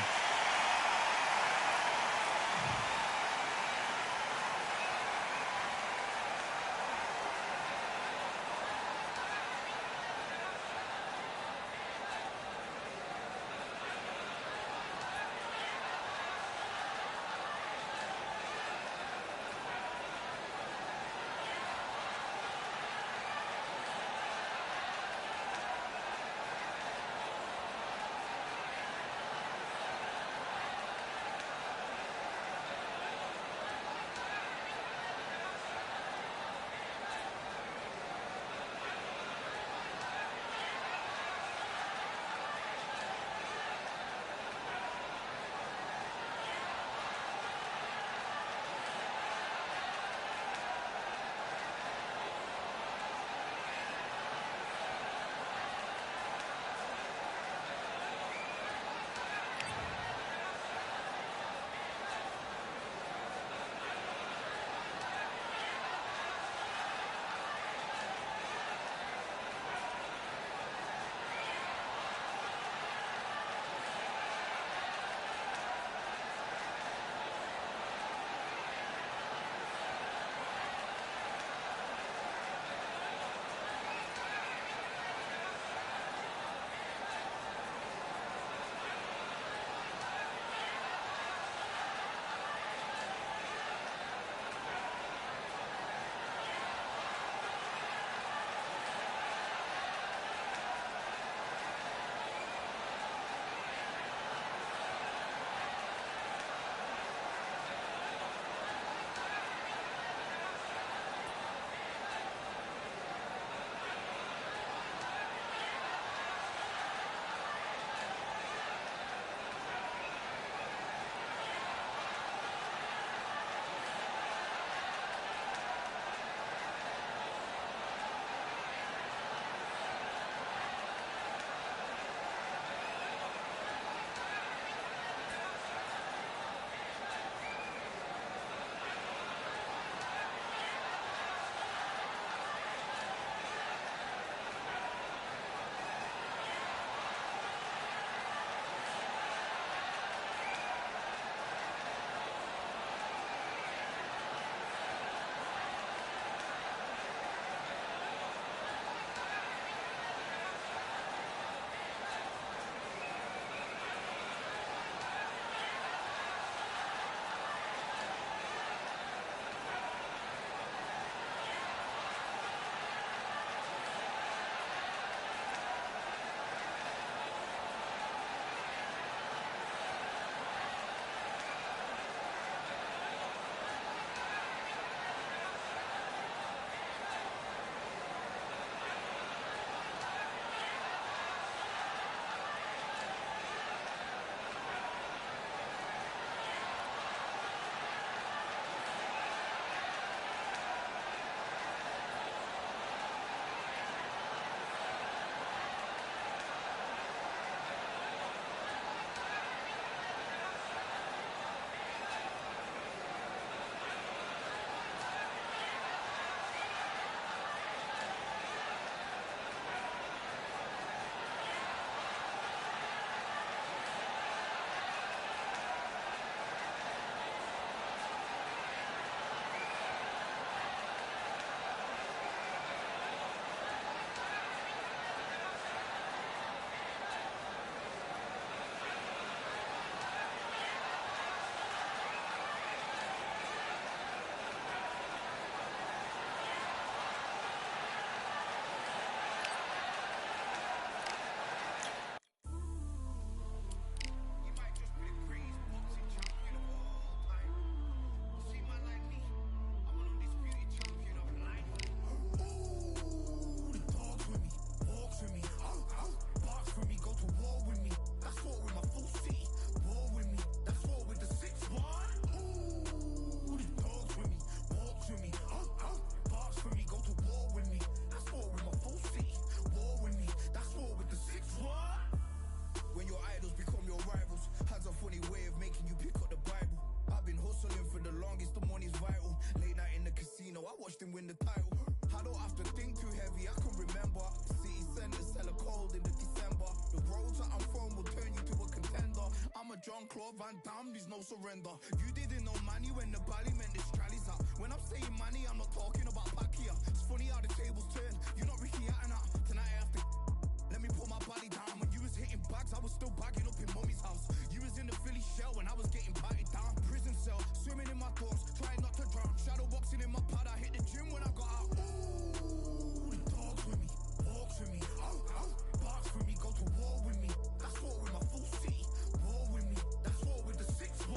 I'm throwing will turn you to a contender. I'm a Jean-Claude Van Damme, there's no surrender. You didn't know money when the bally meant this trallies up. When I'm saying money, I'm not talking about back here. It's funny how the tables turn. You're not Ricky Hatton. Tonight I have to let me put my body down. When you was hitting bags, I was still bagging up in mommy's house. You was in the Philly shell when I was getting patted down. Prison cell, swimming in my thoughts, trying not to drown. Shadow boxing in my pad, I hit the gym when I got out. Ooh, the dogs with me, walks with me, barks with me, go to war with me. That's war with my full city, war with me. That's war with the 6-1.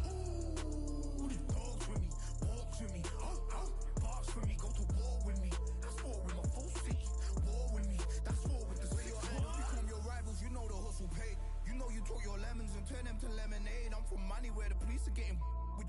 Ooh, the dogs with me, walks with me, barks with me, go to war with me. That's war with my full city, war with me. That's war with the 6-1. Become your rivals, you know the hustle paid. You know you took your lemons and turn them to lemonade. I'm from money where the police are getting with.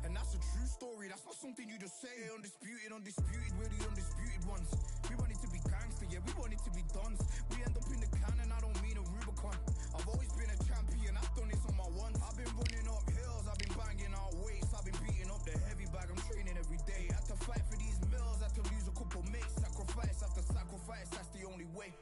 And that's a true story, that's not something you just say. Undisputed, we're the undisputed ones. We want it to be gangster, yeah, we want it to be dons. We end up in the can and I don't mean a Rubicon. I've always been a champion, I've done this on my ones. I've been running up hills, I've been banging out weights. I've been beating up the heavy bag, I'm training every day. Had to fight for these mills, had to lose a couple mates. Sacrifice after sacrifice, that's the only way.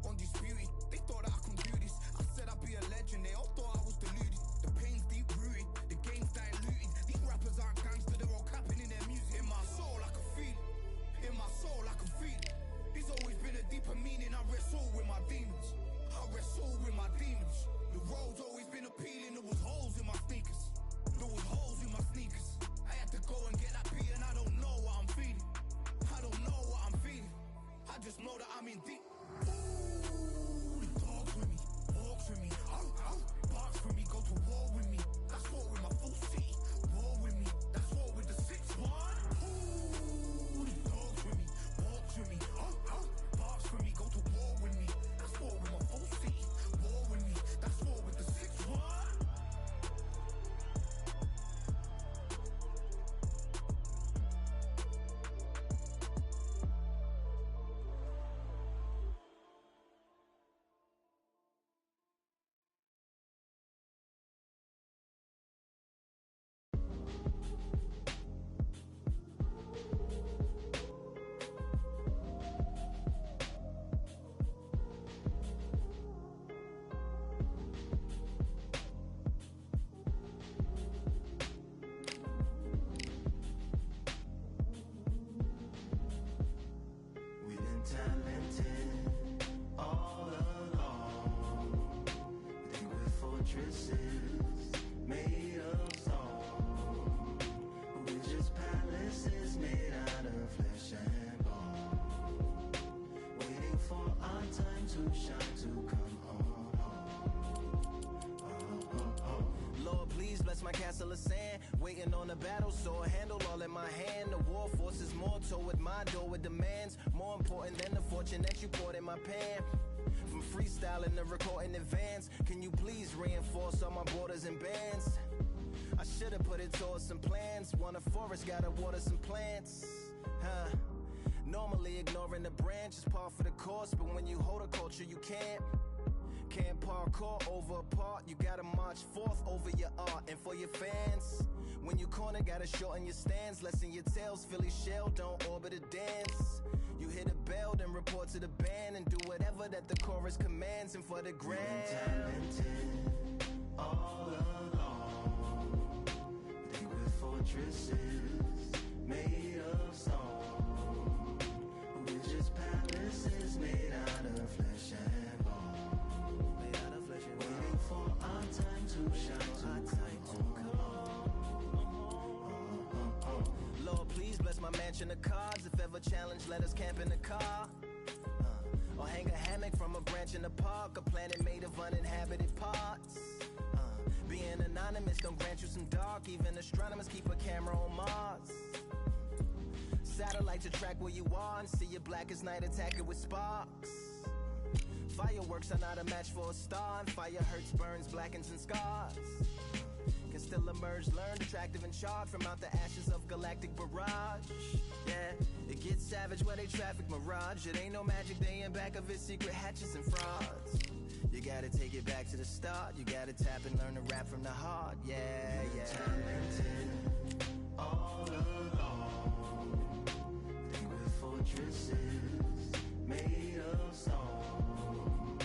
Undisputed, they thought that I could do this. I said I'd be a legend, they all thought I was deluded. The pain's deep rooted, the game's diluted. These rappers aren't gangster, they're all capping in their music. In my soul I can feel it, in my soul I can feel it. There's always been a deeper meaning, I wrestle with my demons. I wrestle with my demons. The road's always been appealing, there was holes in my sneakers. There was holes in my sneakers. I had to go and get that beat and I don't know what I'm feeling. I don't know what I'm feeling. I just know that I'm in deep. Ooh, the dogs with me, walks with me, barks with me, go to war with me. That's war with my full city, war with me. That's war with the 6-1. Ooh, the dogs with me, walks with me, barks with me, go to war with me. That's war with my full city, war with me. That's war with the 6-1. We've been talented all along. We think we're fortresses made of stone, but we're just palaces made out of flesh and bone, waiting for our time to shine, to come on. Lord, please bless my castle of sand. Waiting on a battle sword, handle all in my hand. The war force is mortal with my door with demands. More important than the fortune that you poured in my pan. From freestyling to recording advance, can you please reinforce all my borders and bands? I should've put it towards some plans. Want a forest, gotta water some plants. Normally ignoring the branch is par for the course, but when you hold a culture you can't parkour over a part. You gotta march forth over your art and for your fans. When you corner, gotta shorten your stance. Lessen your tails, Philly shell, don't orbit a dance. You hit a bell, then report to the band and do whatever that the chorus commands. And for the grand, talented all along. Think we're fortresses made of stone, but we're just palaces made out of flesh and bone, waiting for our time to shine, to come on. Lord, please bless my mansion of cards. If ever challenged, let us camp in the car. Or hang a hammock from a branch in the park. A planet made of uninhabited parts. Being anonymous don't grant you some dark. Even astronomers keep a camera on Mars. Satellite to track where you are and see you black as night, attack it with sparks. Fireworks are not a match for a star, and fire hurts, burns, blackens, and scars. Can still emerge, learn, attractive and charged from out the ashes of galactic barrage. Yeah, it gets savage where they traffic mirage. It ain't no magic day in back of it, secret hatches and frauds. You gotta take it back to the start. You gotta tap and learn to rap from the heart. Yeah, yeah. Talented all along. Think we're fortresses made of stone.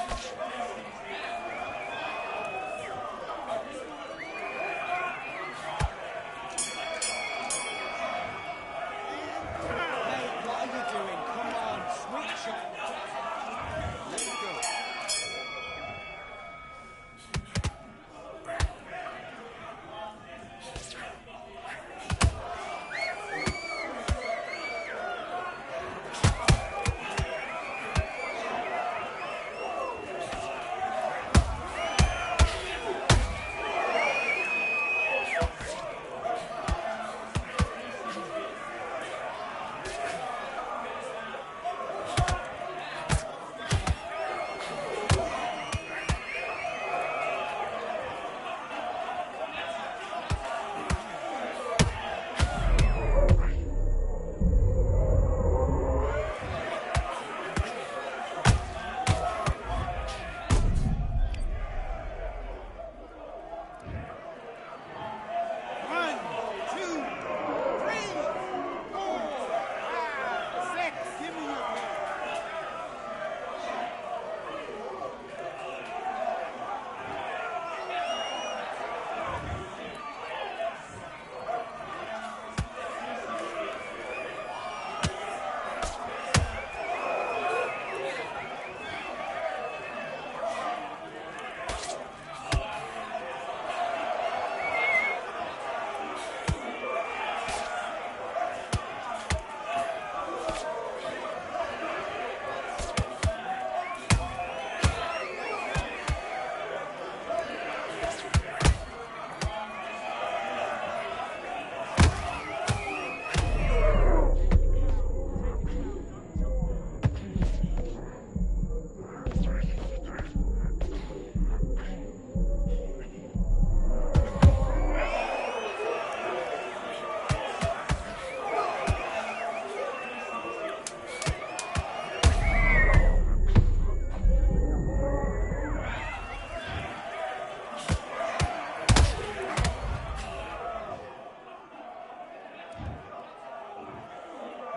Hey, what are you doing? Come on, switch on. Let it go. One, two, three, four, five, six. Give me your pen.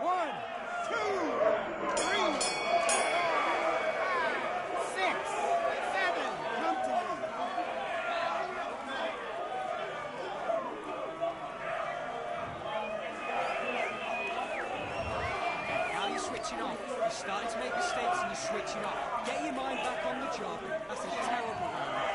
One, two, three, four, five, six, seven. Come to me. Now you're switching off. You're starting to make mistakes and you're switching off. Get your mind back on the job. That's a terrible round.